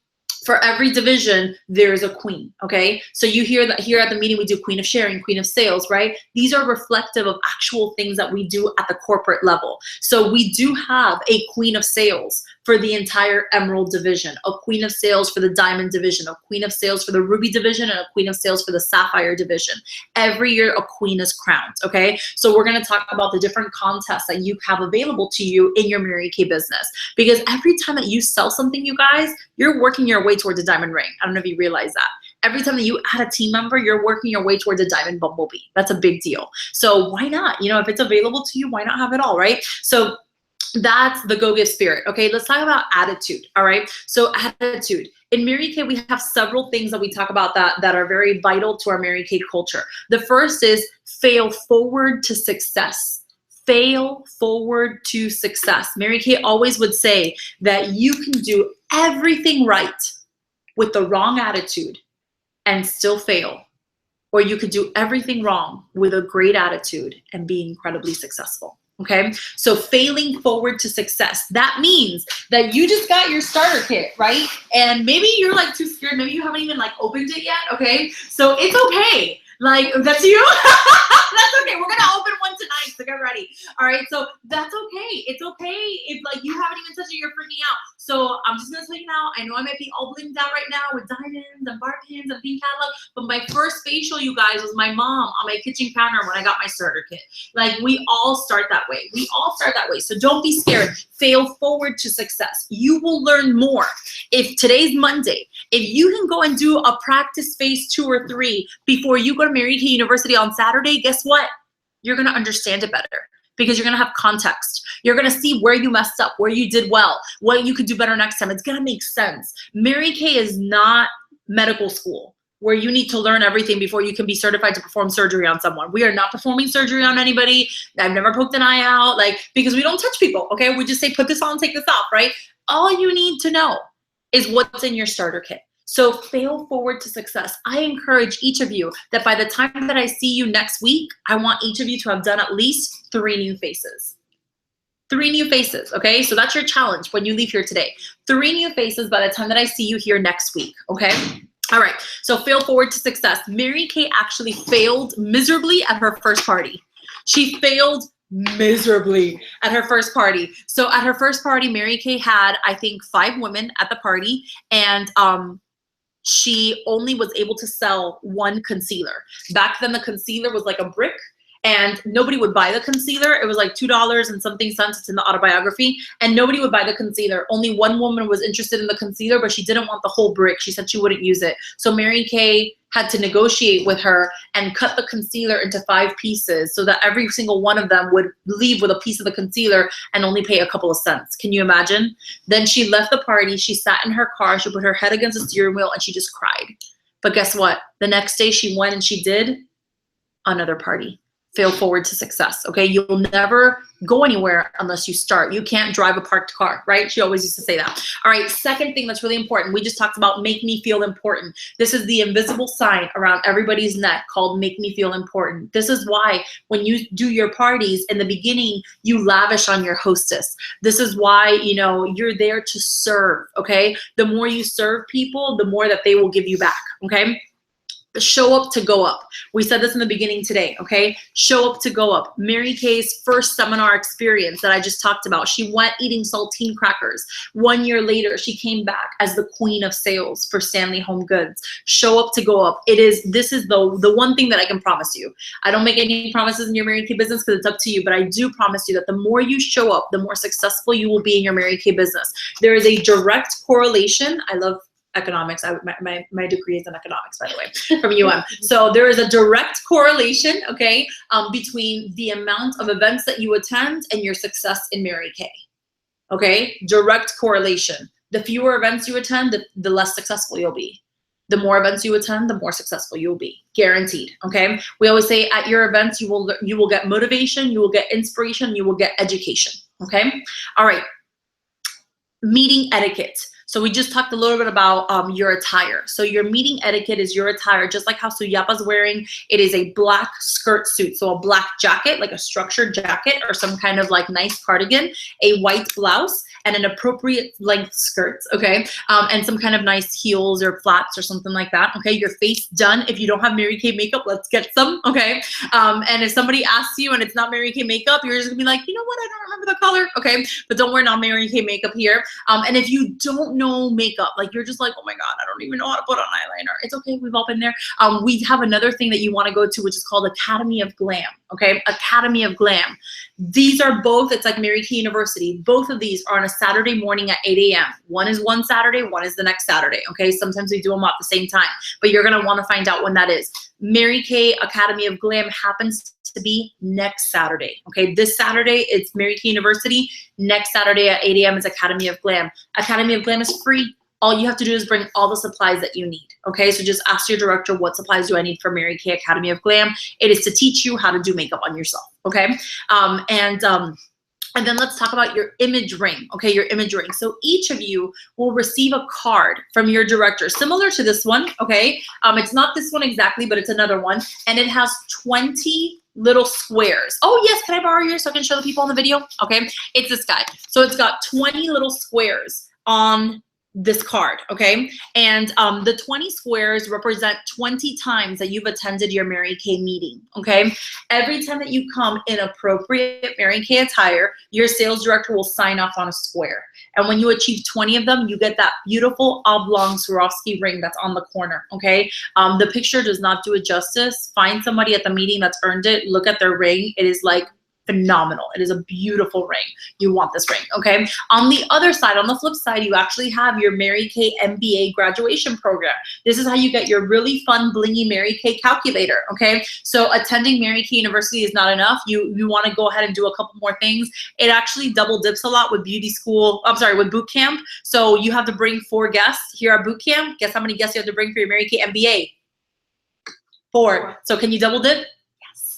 for every division, there's a queen, okay? So you hear that here at the meeting, we do queen of sharing, queen of sales, right? These are reflective of actual things that we do at the corporate level. So we do have a queen of sales for the entire Emerald division, a queen of sales for the Diamond division, a queen of sales for the Ruby division, and a queen of sales for the Sapphire division. Every year, a queen is crowned, okay? So we're gonna talk about the different contests that you have available to you in your Mary Kay business. Because every time that you sell something, you guys, you're working your way towards a diamond ring. I don't know if you realize that. Every time that you add a team member, you're working your way towards a diamond bumblebee. That's a big deal. So why not? You know, if it's available to you, why not have it all, right? So that's the Go Give spirit. Okay, let's talk about attitude. All right, so attitude. In Mary Kay, we have several things that we talk about that are very vital to our Mary Kay culture. The first is fail forward to success. Fail forward to success. Mary Kay always would say that you can do everything right with the wrong attitude and still fail. Or you could do everything wrong with a great attitude and be incredibly successful. Okay, so failing forward to success. That means that you just got your starter kit, right? And maybe you're like too scared. Maybe you haven't even like opened it yet. Okay, so it's okay. Like, that's you? That's okay. We're gonna open one tonight, so get ready. All right, so that's okay. It's okay if like you haven't even touched it, you're freaking out. So I'm just gonna tell you now, I know I might be all blinged out right now with diamonds and bar pins and pink catalog, but my first facial, you guys, was my mom on my kitchen counter when I got my starter kit. Like, we all start that way. We all start that way. So don't be scared. Fail forward to success. You will learn more. If today's Monday, if you can go and do a practice phase 2 or 3 before you go to Mary Kay University on Saturday, guess what? You're gonna understand it better because you're gonna have context. You're gonna see where you messed up, where you did well, what you could do better next time. It's gonna make sense. Mary Kay is not medical school where you need to learn everything before you can be certified to perform surgery on someone. We are not performing surgery on anybody. I've never poked an eye out, like, because we don't touch people, okay? We just say, put this on, take this off, right? All you need to know is what's in your starter kit. So fail forward to success. I encourage each of you that by the time that I see you next week, I want each of you to have done at least 3 new faces. 3 new faces, okay? So that's your challenge when you leave here today. 3 new faces by the time that I see you here next week, okay? All right, so fail forward to success. Mary Kay actually failed miserably at her first party. She failed miserably at her first party. So at her first party, Mary Kay had, I think, 5 women at the party, and she only was able to sell 1 concealer. Back then, the concealer was like a brick, and nobody would buy the concealer. It was like $2 and something cents. It's in the autobiography, and nobody would buy the concealer. Only one woman was interested in the concealer, but she didn't want the whole brick. She said she wouldn't use it. So Mary Kay had to negotiate with her and cut the concealer into 5 pieces so that every single one of them would leave with a piece of the concealer and only pay a couple of cents. Can you imagine? Then she left the party. She sat in her car. She put her head against the steering wheel and she just cried. But guess what? The next day she went and she did another party. Fail forward to success, okay? You'll never go anywhere unless you start. You can't drive a parked car, right? She always used to say that. All right, second thing that's really important. We just talked about make me feel important. This is the invisible sign around everybody's neck called make me feel important. This is why when you do your parties in the beginning, you lavish on your hostess. This is why, you know, you're there to serve, okay? The more you serve people, the more that they will give you back, okay? Show up to go up. We said this in the beginning today, okay? Show up to go up. Mary Kay's first seminar experience that I just talked about, she went eating saltine crackers. 1 year later, she came back as the queen of sales for Stanley Home Goods. Show up to go up. This is the one thing that I can promise you. I don't make any promises in your Mary Kay business because it's up to you, but I do promise you that the more you show up, the more successful you will be in your Mary Kay business. There is a direct correlation. I love economics. My degree is in economics, by the way, from UM. So there is a direct correlation, okay, between the amount of events that you attend and your success in Mary Kay. Okay, direct correlation. The fewer events you attend, the less successful you'll be. The more events you attend, the more successful you'll be. Guaranteed. Okay. We always say at your events you will get motivation, you will get inspiration, you will get education. Okay. All right. Meeting etiquette. So we just talked a little bit about your attire. So your meeting etiquette is your attire, just like how Suyapa's wearing. It is a black skirt suit. So a black jacket, like a structured jacket or some kind of like nice cardigan, a white blouse, and an appropriate length skirt, okay? And some kind of nice heels or flats or something like that, okay? Your face done. If you don't have Mary Kay makeup, let's get some, okay? And if somebody asks you and it's not Mary Kay makeup, you're just gonna be like, you know what, I don't remember the color, okay? But don't wear non-Mary Kay makeup here. And if you don't know makeup, like you're just like, oh my God, I don't even know how to put on eyeliner. It's okay, we've all been there. We have another thing that you wanna go to, which is called Academy of Glam, okay? Academy of Glam. These are both, it's like Mary Kay University. Both of these are on a Saturday morning at 8 a.m. One is one Saturday, one is the next Saturday, okay? Sometimes we do them at the same time, but you're gonna wanna find out when that is. Mary Kay Academy of Glam happens to be next Saturday, okay? This Saturday, it's Mary Kay University. Next Saturday at 8 a.m. is Academy of Glam. Academy of Glam is free. All you have to do is bring all the supplies that you need, okay? So just ask your director, what supplies do I need for Mary Kay Academy of Glam? It is to teach you how to do makeup on yourself, okay? And then let's talk about your image ring, okay? Your image ring. So each of you will receive a card from your director, similar to this one, okay? It's not this one exactly, but it's another one. And it has 20 little squares. Oh yes, can I borrow yours so I can show the people on the video? Okay, it's this guy. So it's got 20 little squares on this card, okay? And the 20 squares represent 20 times that you've attended your Mary Kay meeting, okay? Every time that you come in appropriate Mary Kay attire, your sales director will sign off on a square. And when you achieve 20 of them, you get that beautiful oblong Swarovski ring that's on the corner, okay? The picture does not do it justice. Find somebody at the meeting that's earned it. Look at their ring. It is like phenomenal. It is a beautiful ring. You want this ring, okay? On the other side, on the flip side, you actually have your Mary Kay MBA graduation program. This is how you get your really fun, blingy Mary Kay calculator, okay? So attending Mary Kay University is not enough. You want to go ahead and do a couple more things. It actually double dips a lot with beauty school, with boot camp. So you have to bring 4 guests here at boot camp. Guess how many guests you have to bring for your Mary Kay MBA? 4. So can you double dip?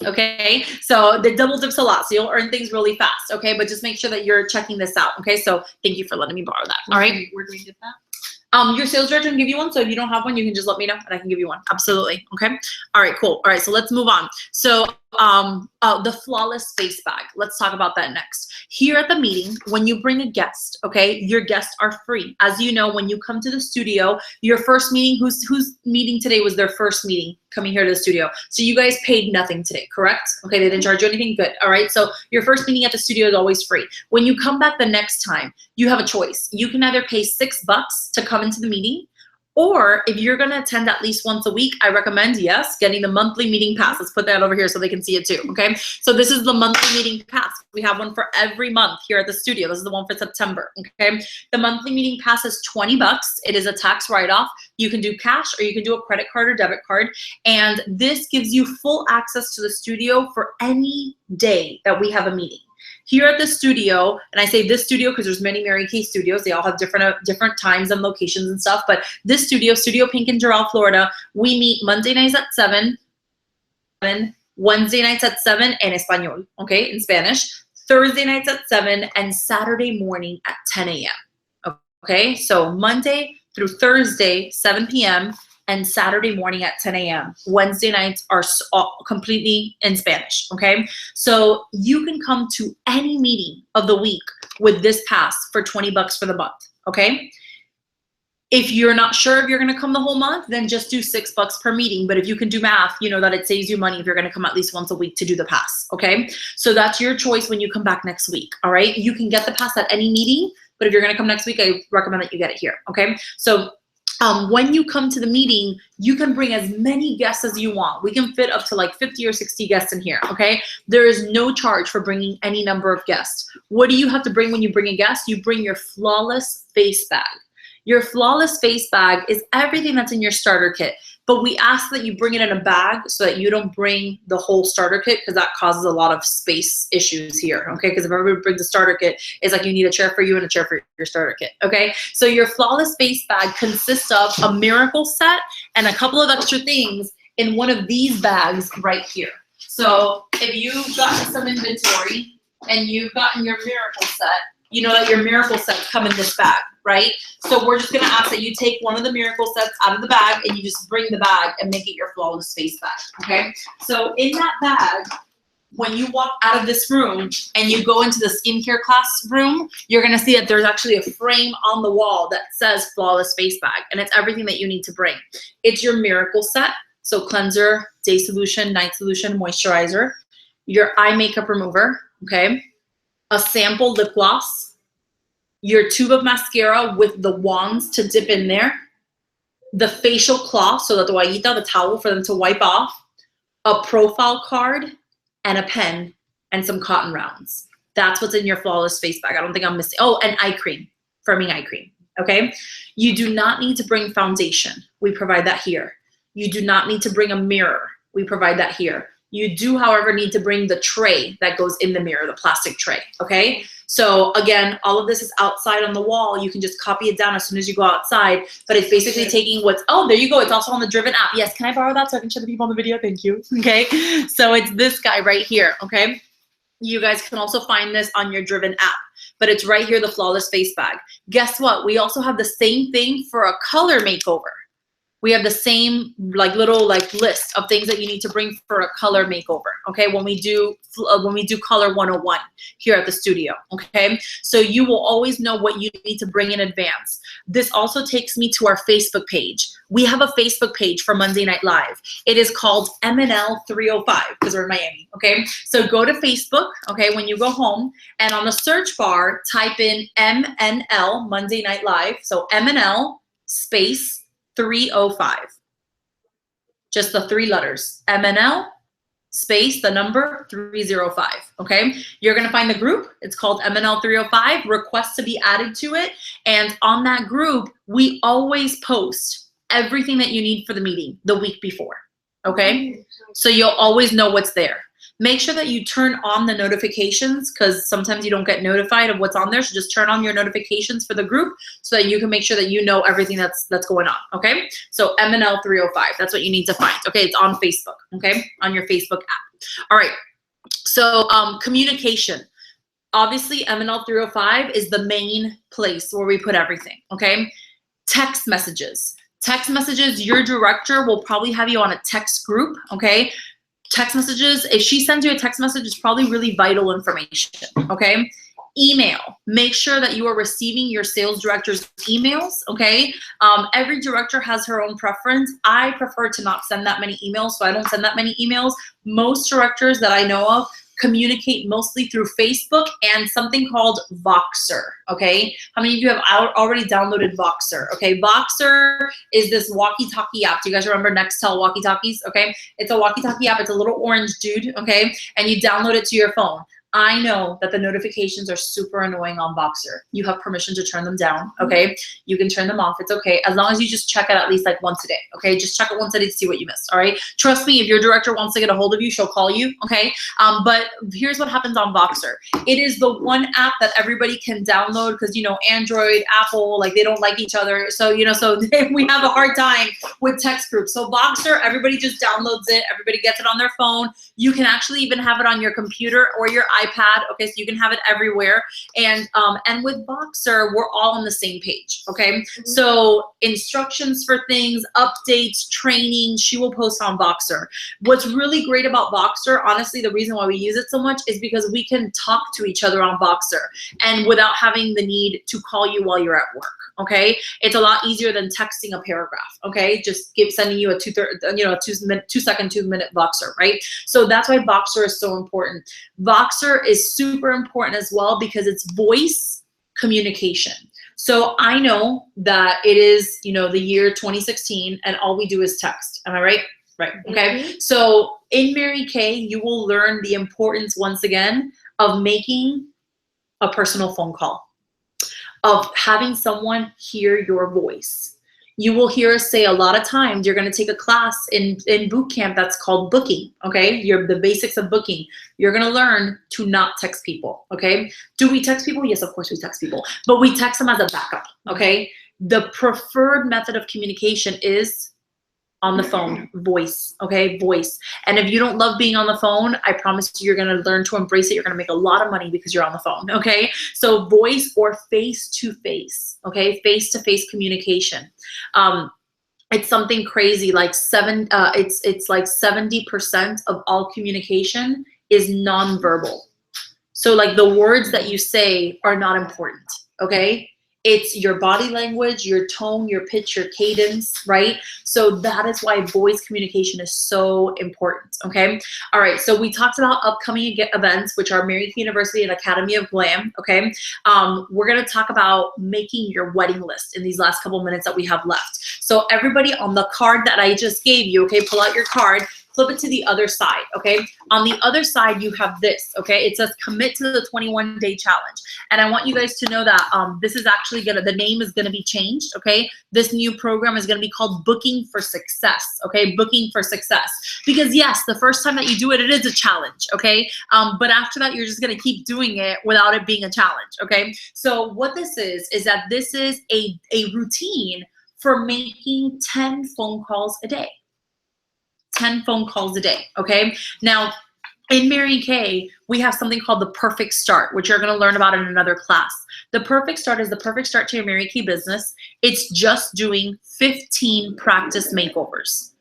Okay, so the double dips a lot, so you'll earn things really fast, okay? But just make sure that you're checking this out, okay? So thank you for letting me borrow that, all right? Where do we get that? Your sales director can give you one, so if you don't have one, you can just let me know and I can give you one. Absolutely, okay? All right, cool. All right, so let's move on. So the flawless face bag. Let's talk about that next. Here at the meeting, when you bring a guest, okay, your guests are free. As you know, when you come to the studio, your first meeting, whose meeting today was their first meeting coming here to the studio? So you guys paid nothing today, correct? Okay, they didn't charge you anything? Good, all right? So your first meeting at the studio is always free. When you come back the next time, you have a choice. You can either pay $6 to come into the meeting, Or if you're gonna attend at least once a week, I recommend, yes, getting the monthly meeting pass. Let's put that over here so they can see it too, okay? So this is the monthly meeting pass. We have one for every month here at the studio. This is the one for September, okay? The monthly meeting pass is $20. It is a tax write-off. You can do cash or you can do a credit card or debit card. And this gives you full access to the studio for any day that we have a meeting. Here at the studio, and I say this studio because there's many Mary Kay studios. They all have different times and locations and stuff. But this studio, Studio Pink in Doral, Florida, we meet Monday nights at 7, Wednesday nights at 7 en español, okay, in Spanish, Thursday nights at 7, and Saturday morning at 10 a.m. Okay, so Monday through Thursday, 7 p.m., and Saturday morning at 10 a.m. Wednesday nights are completely in Spanish, okay? So you can come to any meeting of the week with this pass for $20 for the month, okay? If you're not sure if you're gonna come the whole month, then just do $6 per meeting. But if you can do math, you know that it saves you money if you're gonna come at least once a week to do the pass, okay? So that's your choice when you come back next week, all right? You can get the pass at any meeting, but if you're gonna come next week, I recommend that you get it here, okay? So when you come to the meeting, you can bring as many guests as you want. We can fit up to like 50 or 60 guests in here, okay? There is no charge for bringing any number of guests. What do you have to bring when you bring a guest? You bring your Flawless face bag. Your Flawless face bag is everything that's in your starter kit, but we ask that you bring it in a bag so that you don't bring the whole starter kit because that causes a lot of space issues here, okay? Because if everybody brings the starter kit, it's like you need a chair for you and a chair for your starter kit, okay? So your Flawless face bag consists of a miracle set and a couple of extra things in one of these bags right here. So if you've gotten some inventory and you've gotten your miracle set, you know that your miracle sets come in this bag, right? So we're just gonna ask that you take one of the miracle sets out of the bag and you just bring the bag and make it your Flawless face bag, okay? So in that bag, when you walk out of this room and you go into the skincare class room, you're gonna see that there's actually a frame on the wall that says Flawless face bag, and it's everything that you need to bring. It's your miracle set, so cleanser, day solution, night solution, moisturizer, your eye makeup remover, okay? A sample lip gloss, your tube of mascara with the wands to dip in there, the facial cloth, so the toallita, the towel for them to wipe off, a profile card, and a pen, and some cotton rounds. That's what's in your Flawless face bag. I don't think I'm missing. Oh, and eye cream, firming eye cream, okay? You do not need to bring foundation. We provide that here. You do not need to bring a mirror. We provide that here. You do, however, need to bring the tray that goes in the mirror, the plastic tray, okay? So again, all of this is outside on the wall. You can just copy it down as soon as you go outside, but it's basically taking what's, oh, there you go. It's also on the Driven app. Yes, can I borrow that so I can show the people on the video? Thank you, okay? So it's this guy right here, okay? You guys can also find this on your Driven app, but it's right here, the Flawless face bag. Guess what? We also have the same thing for a color makeover. We have the same little list of things that you need to bring for a color makeover, okay? When we do Color 101 here at the studio, okay? So you will always know what you need to bring in advance. This also takes me to our Facebook page. We have a Facebook page for Monday Night Live. It is called MNL 305 because we're in Miami, okay? So go to Facebook, okay, when you go home, and on the search bar, type in MNL Monday Night Live. So MNL space 305. Just the 3 letters. MNL space the number 305. Okay? You're gonna find the group. It's called MNL 305. Request to be added to it. And on that group, we always post everything that you need for the meeting the week before. Okay? So you'll always know what's there. Make sure that you turn on the notifications because sometimes you don't get notified of what's on there. So just turn on your notifications for the group so that you can make sure that you know everything that's going on, okay? So MNL 305, that's what you need to find, okay? It's on Facebook, okay? On your Facebook app. All right, so communication. Obviously, MNL 305 is the main place where we put everything, okay? Text messages. Text messages, your director will probably have you on a text group, okay? Text messages, if she sends you a text message, it's probably really vital information, okay? Email, make sure that you are receiving your sales director's emails, okay? Every director has her own preference. I prefer to not send that many emails, so I don't send that many emails. Most directors that I know of communicate mostly through Facebook and something called Voxer, okay? How many of you have already downloaded Voxer, okay? Voxer is this walkie-talkie app. Do you guys remember Nextel walkie-talkies, okay? It's a walkie-talkie app. It's a little orange dude, okay? And you download it to your phone. I know that the notifications are super annoying on Voxer. You have permission to turn them down, okay? You can turn them off, it's okay. As long as you just check it at least like once a day, okay? Just check it once a day to see what you missed, all right? Trust me, if your director wants to get a hold of you, she'll call you, okay? But here's what happens on Voxer. It is the one app that everybody can download because, you know, Android, Apple, like they don't like each other. So, you know, so we have a hard time with text groups. So Voxer, everybody just downloads it. Everybody gets it on their phone. You can actually even have it on your computer or your iPad, okay? So you can have it everywhere. And with Voxer, we're all on the same page, okay? So instructions for things, updates, training, she will post on Voxer. What's really great about Voxer, honestly, the reason why we use it so much is because we can talk to each other on Voxer and without having the need to call you while you're at work, okay? It's a lot easier than texting a paragraph, okay? Just sending you a 2-second, 2-minute Voxer, right? So that's why Voxer is so important. Voxer is super important as well because it's voice communication. So I know that it is, you know, the year 2016 and all we do is text. Am I right? Right. Okay. So in Mary Kay, you will learn the importance once again of making a personal phone call, of having someone hear your voice. You will hear us say a lot of times, you're going to take a class in boot camp that's called booking, okay? The basics of booking. You're going to learn to not text people, okay? Do we text people? Yes, of course we text people, but we text them as a backup, okay? The preferred method of communication is on the phone, voice, okay, voice. And if you don't love being on the phone, I promise you, you're gonna learn to embrace it. You're gonna make a lot of money because you're on the phone, okay? So voice or face-to-face, okay, face-to-face communication. It's something crazy, like it's like 70% of all communication is nonverbal. So like the words that you say are not important, okay? It's your body language, your tone, your pitch, your cadence, right? So that is why voice communication is so important, okay? All right, so we talked about upcoming events, which are Mary Kay University and Academy of Glam, okay? We're gonna talk about making your wedding list in these last couple minutes that we have left. So everybody on the card that I just gave you, okay, pull out your card, flip it to the other side, okay? On the other side, you have this, okay? It says commit to the 21-day challenge. And I want you guys to know that this is actually the name is gonna be changed, okay? This new program is gonna be called Booking for Success, okay? Booking for Success. Because yes, the first time that you do it, it is a challenge, okay? But after that, you're just gonna keep doing it without it being a challenge, okay? So what this is that this is a routine for making 10 phone calls a day. 10 phone calls a day, okay? Now, in Mary Kay, we have something called the Perfect Start, which you're gonna learn about in another class. The Perfect Start is the perfect start to your Mary Kay business. It's just doing 15 practice makeovers.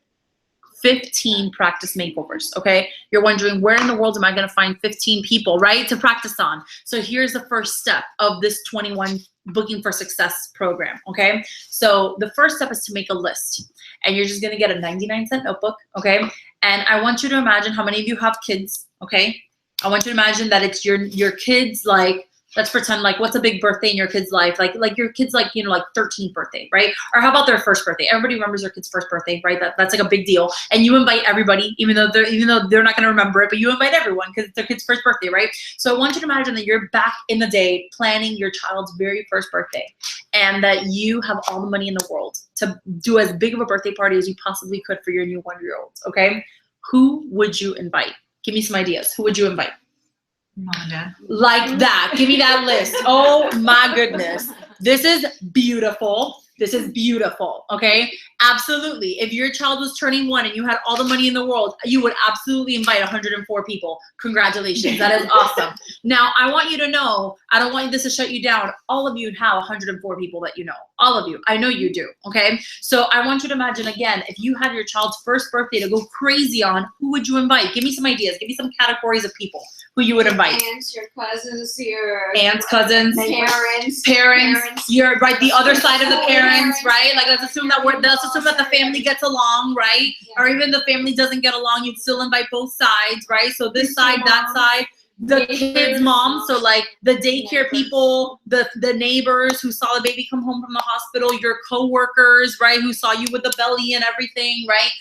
15 practice makeovers, okay? You're wondering, where in the world am I gonna find 15 people, right, to practice on? So here's the first step of this 21 Booking for Success program, okay? So the first step is to make a list. And you're just gonna get a 99-cent notebook, okay? And I want you to imagine, how many of you have kids, okay? I want you to imagine that it's your kids, like, let's pretend, like, what's a big birthday in your kid's life? Like your kid's, like, you know, like 13th birthday, right? Or how about their first birthday? Everybody remembers their kid's first birthday, right? That's like a big deal. And you invite everybody, even though they're not gonna remember it, but you invite everyone because it's their kid's first birthday, right? So I want you to imagine that you're back in the day planning your child's very first birthday, and that you have all the money in the world to do as big of a birthday party as you possibly could for your new 1-year-old, okay? Who would you invite? Give me some ideas. Who would you invite? Mom and Dad. Like that. Give me that list. Oh my goodness. This is beautiful. This is beautiful, okay? Absolutely. If your child was turning 1 and you had all the money in the world, you would absolutely invite 104 people. Congratulations. That is awesome. Now, I want you to know, I don't want this to shut you down. All of you have 104 people that you know. All of you. I know you do, okay? So I want you to imagine, again, if you had your child's first birthday to go crazy on, who would you invite? Give me some ideas. Give me some categories of people who you would invite. Aunts, your cousins, your aunts, cousins, parents. You're right, the other side of the parents. parents, right? Like let's assume that the family gets along, right? Yeah. Or even the family doesn't get along, you'd still invite both sides, right? So this side, that side, the kid's mom, so like the daycare people, the neighbors who saw the baby come home from the hospital, your coworkers, right, who saw you with the belly and everything, right?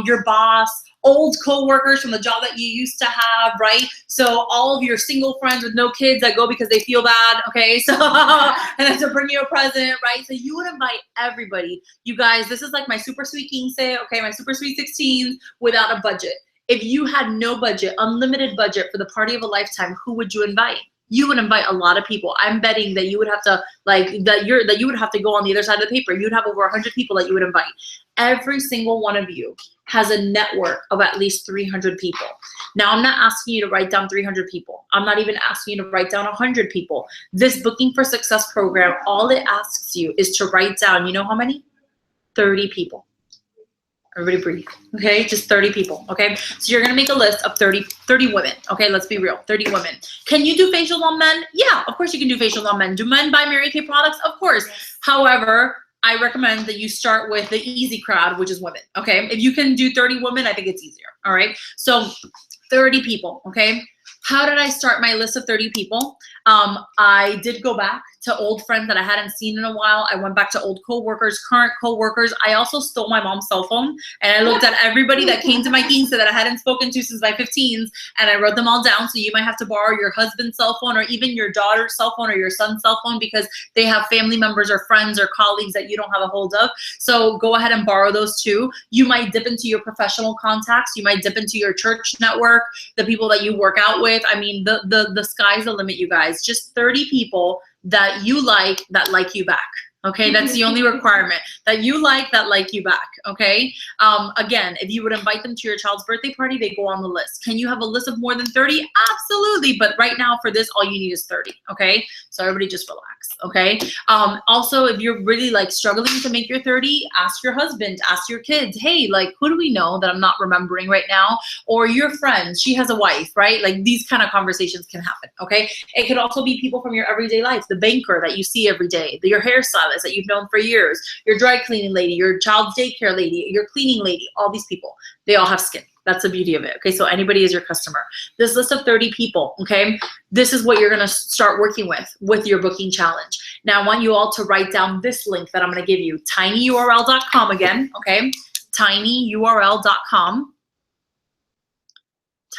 Your boss, old coworkers from the job that you used to have, right? So all of your single friends with no kids that go because they feel bad, okay? So and then to bring you a present, right? So you would invite everybody. You guys, this is like my super sweet king say, okay, my super sweet 16s without a budget. If you had no budget, unlimited budget for the party of a lifetime, who would you invite? You would invite a lot of people. I'm betting that you would have to you would have to go on the other side of the paper. You'd have over 100 people that you would invite. Every single one of you has a network of at least 300 people. Now, I'm not asking you to write down 300 people. I'm not even asking you to write down 100 people. This Booking for Success program, all it asks you is to write down, you know how many? 30 people. Everybody breathe, okay? Just 30 people, okay? So you're gonna make a list of 30 women, okay? Let's be real, 30 women. Can you do facials on men? Yeah, of course you can do facials on men. Do men buy Mary Kay products? Of course. Yes. However, I recommend that you start with the easy crowd, which is women, okay? If you can do 30 women, I think it's easier, all right? So 30 people, okay? How did I start my list of 30 people? I did go back to old friends that I hadn't seen in a while. I went back to old coworkers, current coworkers. I also stole my mom's cell phone and I looked at everybody that came to my Kingsa that I hadn't spoken to since my 15s and I wrote them all down. So you might have to borrow your husband's cell phone or even your daughter's cell phone or your son's cell phone because they have family members or friends or colleagues that you don't have a hold of. So go ahead and borrow those too. You might dip into your professional contacts. You might dip into your church network, the people that you work out with. I mean, the sky's the limit, you guys. Just 30 people that you like that like you back. Okay, that's the only requirement, that you like you back, okay? Again, if you would invite them to your child's birthday party, they go on the list. Can you have a list of more than 30? Absolutely, but right now for this, all you need is 30, okay? So everybody just relax, okay? Also, if you're really like struggling to make your 30, ask your husband, ask your kids, hey, like who do we know that I'm not remembering right now? Or your friend, she has a wife, right? Like these kind of conversations can happen, okay? It could also be people from your everyday life, the banker that you see every day, your hairstylist that you've known for years, your dry cleaning lady, your child's daycare lady, your cleaning lady, all these people, they all have skin. That's the beauty of it, okay? So anybody is your customer. This list of 30 people, okay? This is what you're gonna start working with your booking challenge. Now I want you all to write down this link that I'm gonna give you, tinyurl.com again, okay? tinyurl.com.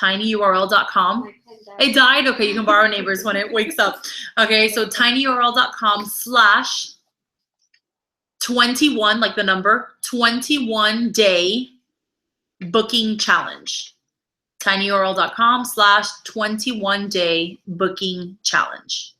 tinyurl.com. It died? Okay, you can borrow neighbors when it wakes up. Okay, so tinyurl.com/21, like the number, 21 day booking challenge. tinyurl.com/21 day booking challenge.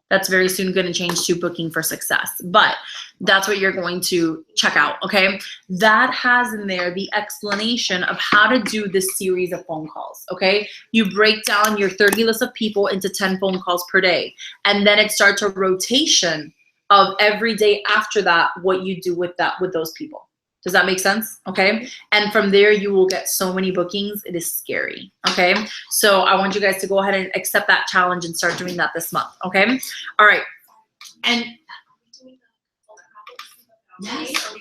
That's very soon going to change to Booking for Success, but that's what you're going to check out, okay? That has in there the explanation of how to do this series of phone calls, okay? You break down your 30 list of people into 10 phone calls per day, and then it starts a rotation of every day after that, what you do with those people. Does that make sense? Okay. And from there, you will get so many bookings. It is scary. Okay. So I want you guys to go ahead and accept that challenge and start doing that this month. Okay. All right. And yes.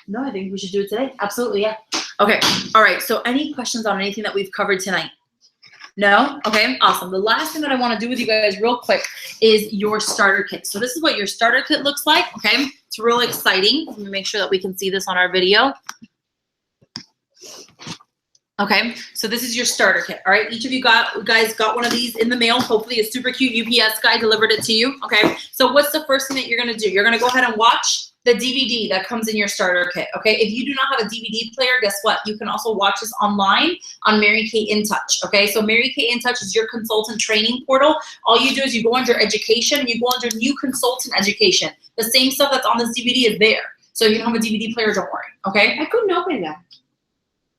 No, I think we should do it today. Absolutely. Yeah. Okay. All right. So any questions on anything that we've covered tonight? No? Okay, awesome. The last thing that I want to do with you guys real quick is your starter kit. So this is what your starter kit looks like, okay? It's real exciting. Let me make sure that we can see this on our video. Okay, so this is your starter kit, all right? Each of you guys got one of these in the mail. Hopefully a super cute UPS guy delivered it to you, okay? So what's the first thing that you're gonna do? You're gonna go ahead and watch the DVD that comes in your starter kit, okay? If you do not have a DVD player, guess what? You can also watch this online on Mary Kay InTouch, okay? So Mary Kay InTouch is your consultant training portal. All you do is you go under education and you go under new consultant education. The same stuff that's on this DVD is there. So if you don't have a DVD player, don't worry, okay? I couldn't open that.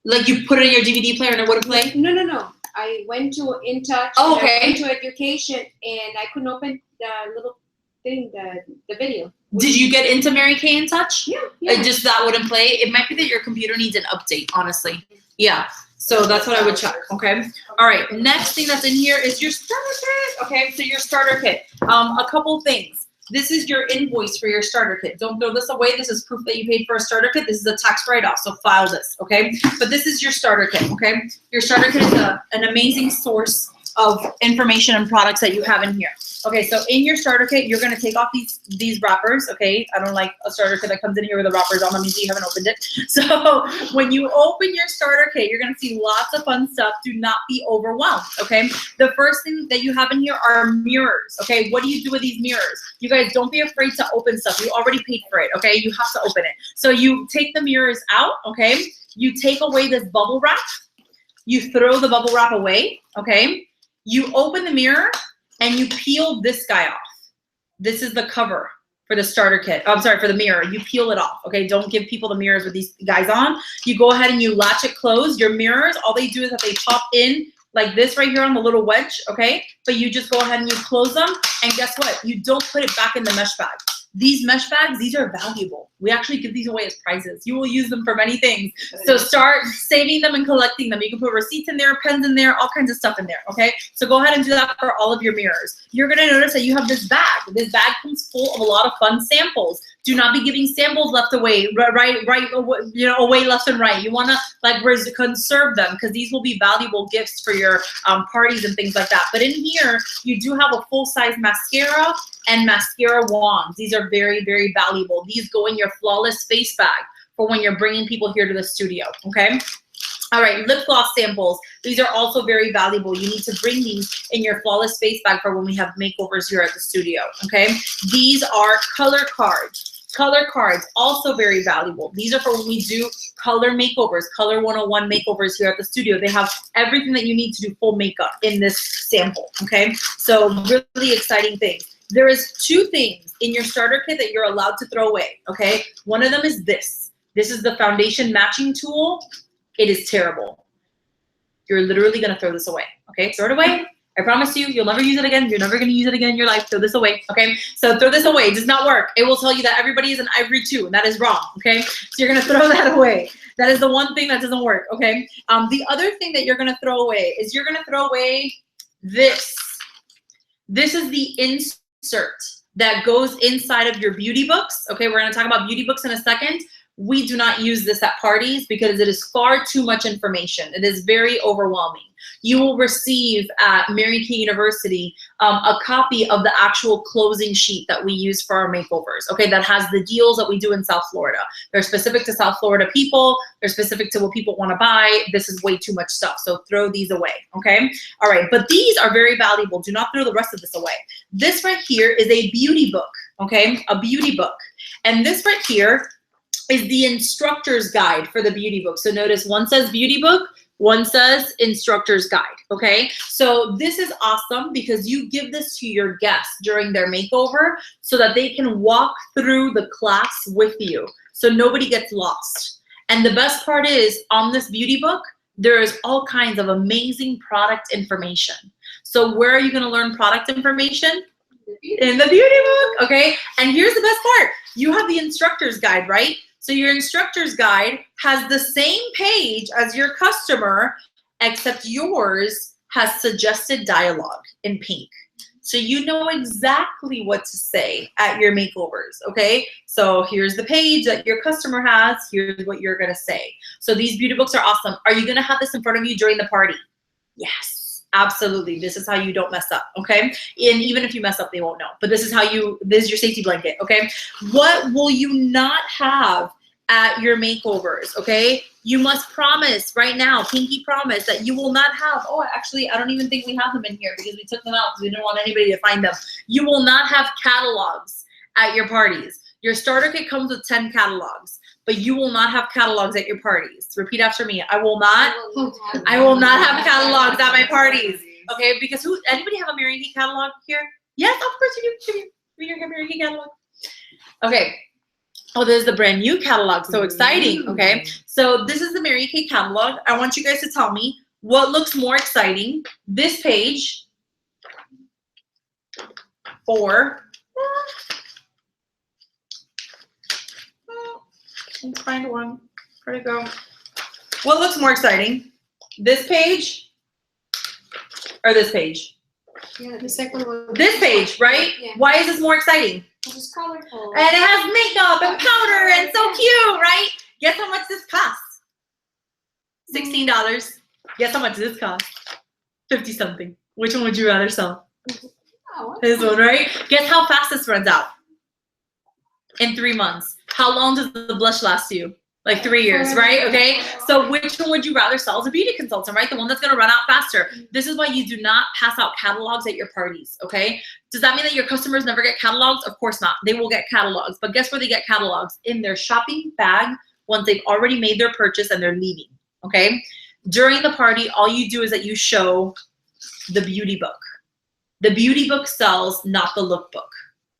Like you put it in your DVD player and it wouldn't play? No. I went to InTouch. Oh, okay. I went to education and I couldn't open the little thing, the video. Did you get into Mary Kay InTouch? Yeah. It just that wouldn't play? It might be that your computer needs an update, honestly. Yeah. So that's what I would check, okay? All right, next thing that's in here is your starter kit, okay? So your starter kit, a couple things. This is your invoice for your starter kit. Don't throw this away. This is proof that you paid for a starter kit. This is a tax write-off, so file this, okay? But this is your starter kit, okay? Your starter kit is an amazing source of information and products that you have in here. Okay, so in your starter kit, you're gonna take off these wrappers, okay? I don't like a starter kit that comes in here with the wrappers on. That means you haven't opened it. So when you open your starter kit, you're gonna see lots of fun stuff. Do not be overwhelmed, okay? The first thing that you have in here are mirrors, okay? What do you do with these mirrors? You guys, don't be afraid to open stuff. You already paid for it, okay? You have to open it. So you take the mirrors out, okay? You take away this bubble wrap. You throw the bubble wrap away, okay? You open the mirror and you peel this guy off. This is the cover for the starter kit. Oh, I'm sorry, for the mirror. You peel it off, okay? Don't give people the mirrors with these guys on. You go ahead and you latch it closed. Your mirrors, all they do is that they pop in like this right here on the little wedge, okay? But you just go ahead and you close them, and guess what? You don't put it back in the mesh bag. These mesh bags, these are valuable. We actually give these away as prizes. You will use them for many things. So start saving them and collecting them. You can put receipts in there, pens in there, all kinds of stuff in there, okay? So go ahead and do that for all of your mirrors. You're gonna notice that you have this bag. This bag comes full of a lot of fun samples. Do not be giving samples left away, away left and right. You wanna conserve them because these will be valuable gifts for your parties and things like that. But in here, you do have a full-size mascara and mascara wands. These are very, very valuable. These go in your Flawless face bag for when you're bringing people here to the studio, okay? All right, lip gloss samples. These are also very valuable. You need to bring these in your Flawless face bag for when we have makeovers here at the studio, okay? These are color cards. Color cards, also very valuable. These are for when we do color makeovers, Color 101 makeovers here at the studio. They have everything that you need to do full makeup in this sample, okay? So really exciting things. There is 2 things in your starter kit that you're allowed to throw away, okay? One of them is this. This is the foundation matching tool. It is terrible. You're literally gonna throw this away, okay? Throw it away. I promise you, you'll never use it again. You're never gonna use it again in your life. Throw this away, okay? So throw this away. It does not work. It will tell you that everybody is an ivory too, and that is wrong, okay? So you're gonna throw that away. That is the one thing that doesn't work, okay? The other thing that you're gonna throw away is you're gonna throw away this. This is the insert that goes inside of your beauty books, okay? We're gonna talk about beauty books in a second. We do not use this at parties because it is far too much information. It is very overwhelming. You will receive at Mary Kay University a copy of the actual closing sheet that we use for our makeovers, okay? That has the deals that we do in South Florida. They're specific to South Florida people. They're specific to what people wanna buy. This is way too much stuff, so throw these away, okay? All right, but these are very valuable. Do not throw the rest of this away. This right here is a beauty book, okay? A beauty book. And this right here is the instructor's guide for the beauty book. So notice one says beauty book, one says instructor's guide, okay? So this is awesome because you give this to your guests during their makeover so that they can walk through the class with you so nobody gets lost. And the best part is on this beauty book, there is all kinds of amazing product information. So where are you gonna learn product information? In the beauty book, okay? And here's the best part. You have the instructor's guide, right? So your instructor's guide has the same page as your customer, except yours has suggested dialogue in pink. So you know exactly what to say at your makeovers, okay? So here's the page that your customer has, here's what you're gonna say. So these beauty books are awesome. Are you gonna have this in front of you during the party? Yes. Absolutely. This is how you don't mess up, okay? And even if you mess up, they won't know. But this is this is your safety blanket, okay? What will you not have at your makeovers, okay? You must promise right now, pinky promise, that you will not have, actually, I don't even think we have them in here because we took them out because we didn't want anybody to find them. You will not have catalogs at your parties. Your starter kit comes with 10 catalogs, but you will not have catalogs at your parties. Repeat after me. I will not have catalogs at my parties. Okay, because anybody have a Mary Kay catalog here? Yes, of course you do. Give me your Mary Kay catalog. Okay. Oh, there's the brand new catalog. So exciting. Okay. So this is the Mary Kay catalog. I want you guys to tell me what looks more exciting. This page or let's find one. Where'd it go? What looks more exciting? This page or this page? Yeah, the second one. This page, right? Yeah. Why is this more exciting? It was colorful. And it has makeup and powder and so cute, right? Guess how much this costs? $16. Guess how much this costs? 50 something. Which one would you rather sell? Oh, This one, right? Guess how fast this runs out? In 3 months. How long does the blush last you? Like 3 years, right? Okay. So which one would you rather sell as a beauty consultant, right? The one that's going to run out faster. This is why you do not pass out catalogs at your parties, okay? Does that mean that your customers never get catalogs? Of course not. They will get catalogs. But guess where they get catalogs? In their shopping bag once they've already made their purchase and they're leaving, okay? During the party, all you do is that you show the beauty book. The beauty book sells, not the lookbook.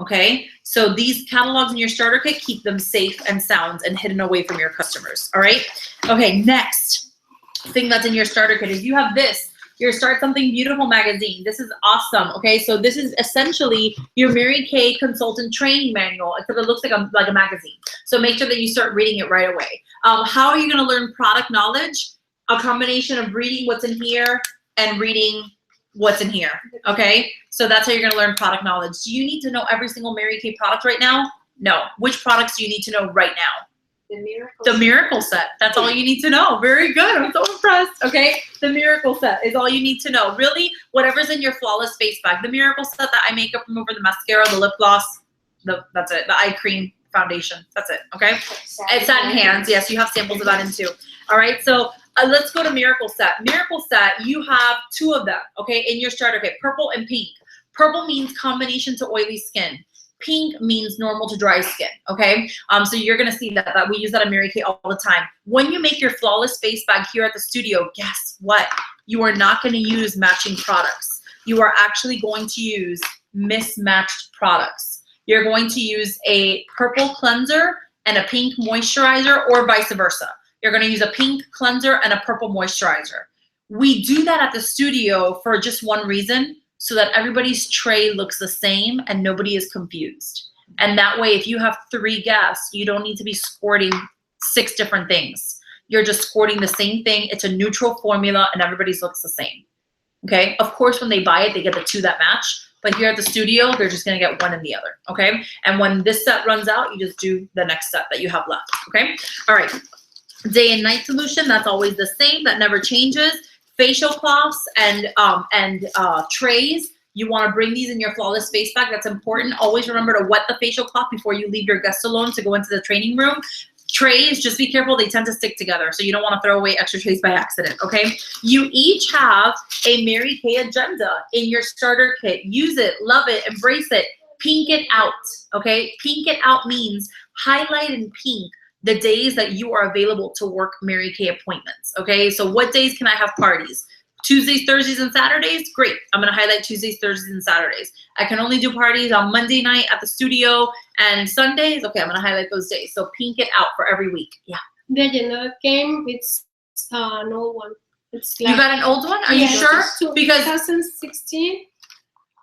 Okay, so these catalogs in your starter kit, keep them safe and sound and hidden away from your customers. All right. Okay, next thing that's in your starter kit is you have this, your Start Something Beautiful magazine. This is awesome. Okay, so this is essentially your Mary Kay consultant training manual, except it looks like a magazine. So make sure that you start reading it right away. How are you going to learn product knowledge? A combination of reading what's in here and reading what's in here, okay? So that's how you're gonna learn product knowledge. Do you need to know every single Mary Kay product right now? No. Which products do you need to know right now? The Miracle. The Miracle Set. That's all you need to know. Very good. I'm so impressed. Okay. The Miracle Set is all you need to know. Really, whatever's in your Flawless Face Bag. The Miracle Set, the eye makeup remover, the mascara, the lip gloss, that's it. The eye cream, foundation. That's it. Okay. And satin hands. Yes, you have samples of that in too. All right. So let's go to Miracle Set. Miracle Set, you have 2 of them, okay, in your starter kit, purple and pink. Purple means combination to oily skin. Pink means normal to dry skin, okay? So you're gonna see that we use that in Mary Kay all the time. When you make your Flawless Face Bag here at the studio, guess what? You are not gonna use matching products. You are actually going to use mismatched products. You're going to use a purple cleanser and a pink moisturizer, or vice versa. You're going to use a pink cleanser and a purple moisturizer. We do that at the studio for just one reason, so that everybody's tray looks the same and nobody is confused. And that way, if you have 3 guests, you don't need to be squirting 6 different things. You're just squirting the same thing. It's a neutral formula and everybody's looks the same. Okay? Of course, when they buy it, they get the 2 that match. But here at the studio, they're just going to get one and the other. Okay? And when this set runs out, you just do the next set that you have left. Okay? All right. Day and night solution, that's always the same, that never changes. Facial cloths and trays, you want to bring these in your Flawless Face Bag. That's important. Always remember to wet the facial cloth before you leave your guests alone to go into the training room. Trays, just be careful, they tend to stick together, so you don't want to throw away extra trays by accident, okay? You each have a Mary Kay agenda in your starter kit. Use it, love it, embrace it, pink it out, okay? Pink it out means highlight in pink the days that you are available to work Mary Kay appointments, okay? So what days can I have parties? Tuesdays, Thursdays, and Saturdays? Great. I'm going to highlight Tuesdays, Thursdays, and Saturdays. I can only do parties on Monday night at the studio and Sundays. Okay, I'm going to highlight those days. So pink it out for every week. Yeah. The agenda came with an old one. It's like, You got an old one? Are you sure? Because 2016.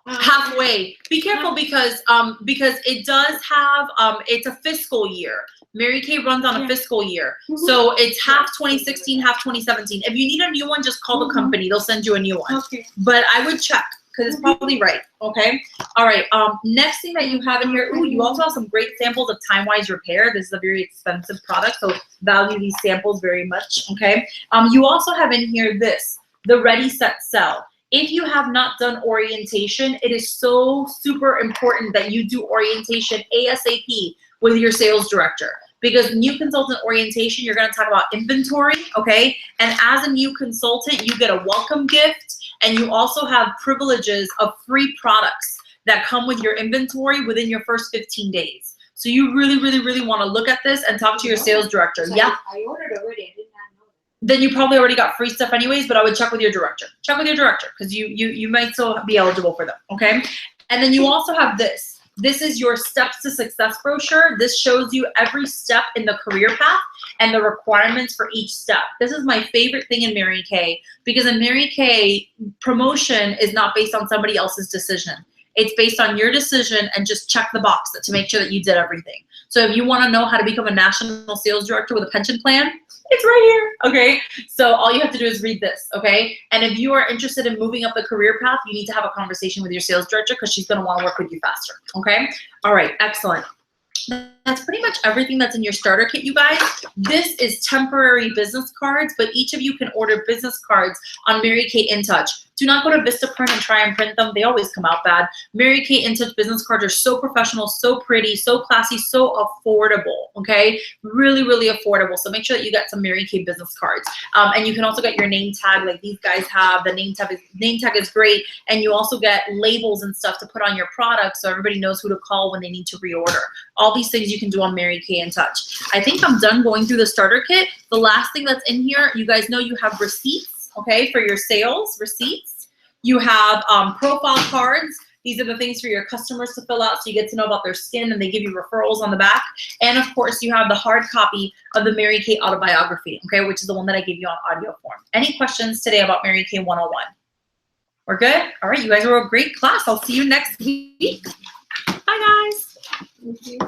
halfway. Be careful because it does have it's a fiscal year. Mary Kay runs on a fiscal year. So it's half 2016, half 2017. If you need a new one, just call the company. They'll send you a new one. Okay. But I would check because it's probably right. Okay. All right. Next thing that you have in here, you also have some great samples of Time Wise Repair. This is a very expensive product, so value these samples very much. Okay. You also have in here the Ready, Set, Sell. If you have not done orientation, it is so super important that you do orientation ASAP with your sales director. Because new consultant orientation, you're going to talk about inventory, okay? And as a new consultant, you get a welcome gift, and you also have privileges of free products that come with your inventory within your first 15 days. So you really, really, really want to look at this and talk to your sales director. So Yeah. I ordered already. I did not know that. Then you probably already got free stuff anyways, but I would check with your director. Check with your director because you might still be eligible for them, okay? And then you also have this. This is your Steps to Success brochure. This shows you every step in the career path and the requirements for each step. This is my favorite thing in Mary Kay because in Mary Kay, promotion is not based on somebody else's decision. It's based on your decision and just check the box to make sure that you did everything. So if you want to know how to become a national sales director with a pension plan, it's right here, okay? So all you have to do is read this, okay? And if you are interested in moving up the career path, you need to have a conversation with your sales director because she's going to want to work with you faster, okay? All right, excellent. That's pretty much everything that's in your starter kit, you guys. This is temporary business cards, but each of you can order business cards on Mary Kay InTouch. Do not go to Vistaprint and try and print them. They always come out bad. Mary Kay InTouch business cards are so professional, so pretty, so classy, so affordable, okay? Really, really affordable. So make sure that you get some Mary Kay business cards. And you can also get your name tag like these guys have. The name tag is great. And you also get labels and stuff to put on your product so everybody knows who to call when they need to reorder. All these things you can do on Mary Kay InTouch. I think I'm done going through the starter kit. The last thing that's in here, you guys know you have receipts, okay, for your sales, receipts. You have profile cards. These are the things for your customers to fill out so you get to know about their skin and they give you referrals on the back. And of course, you have the hard copy of the Mary Kay autobiography, okay, which is the one that I gave you on audio form. Any questions today about Mary Kay 101? We're good? All right, you guys are a great class. I'll see you next week. Bye, guys. Thank you.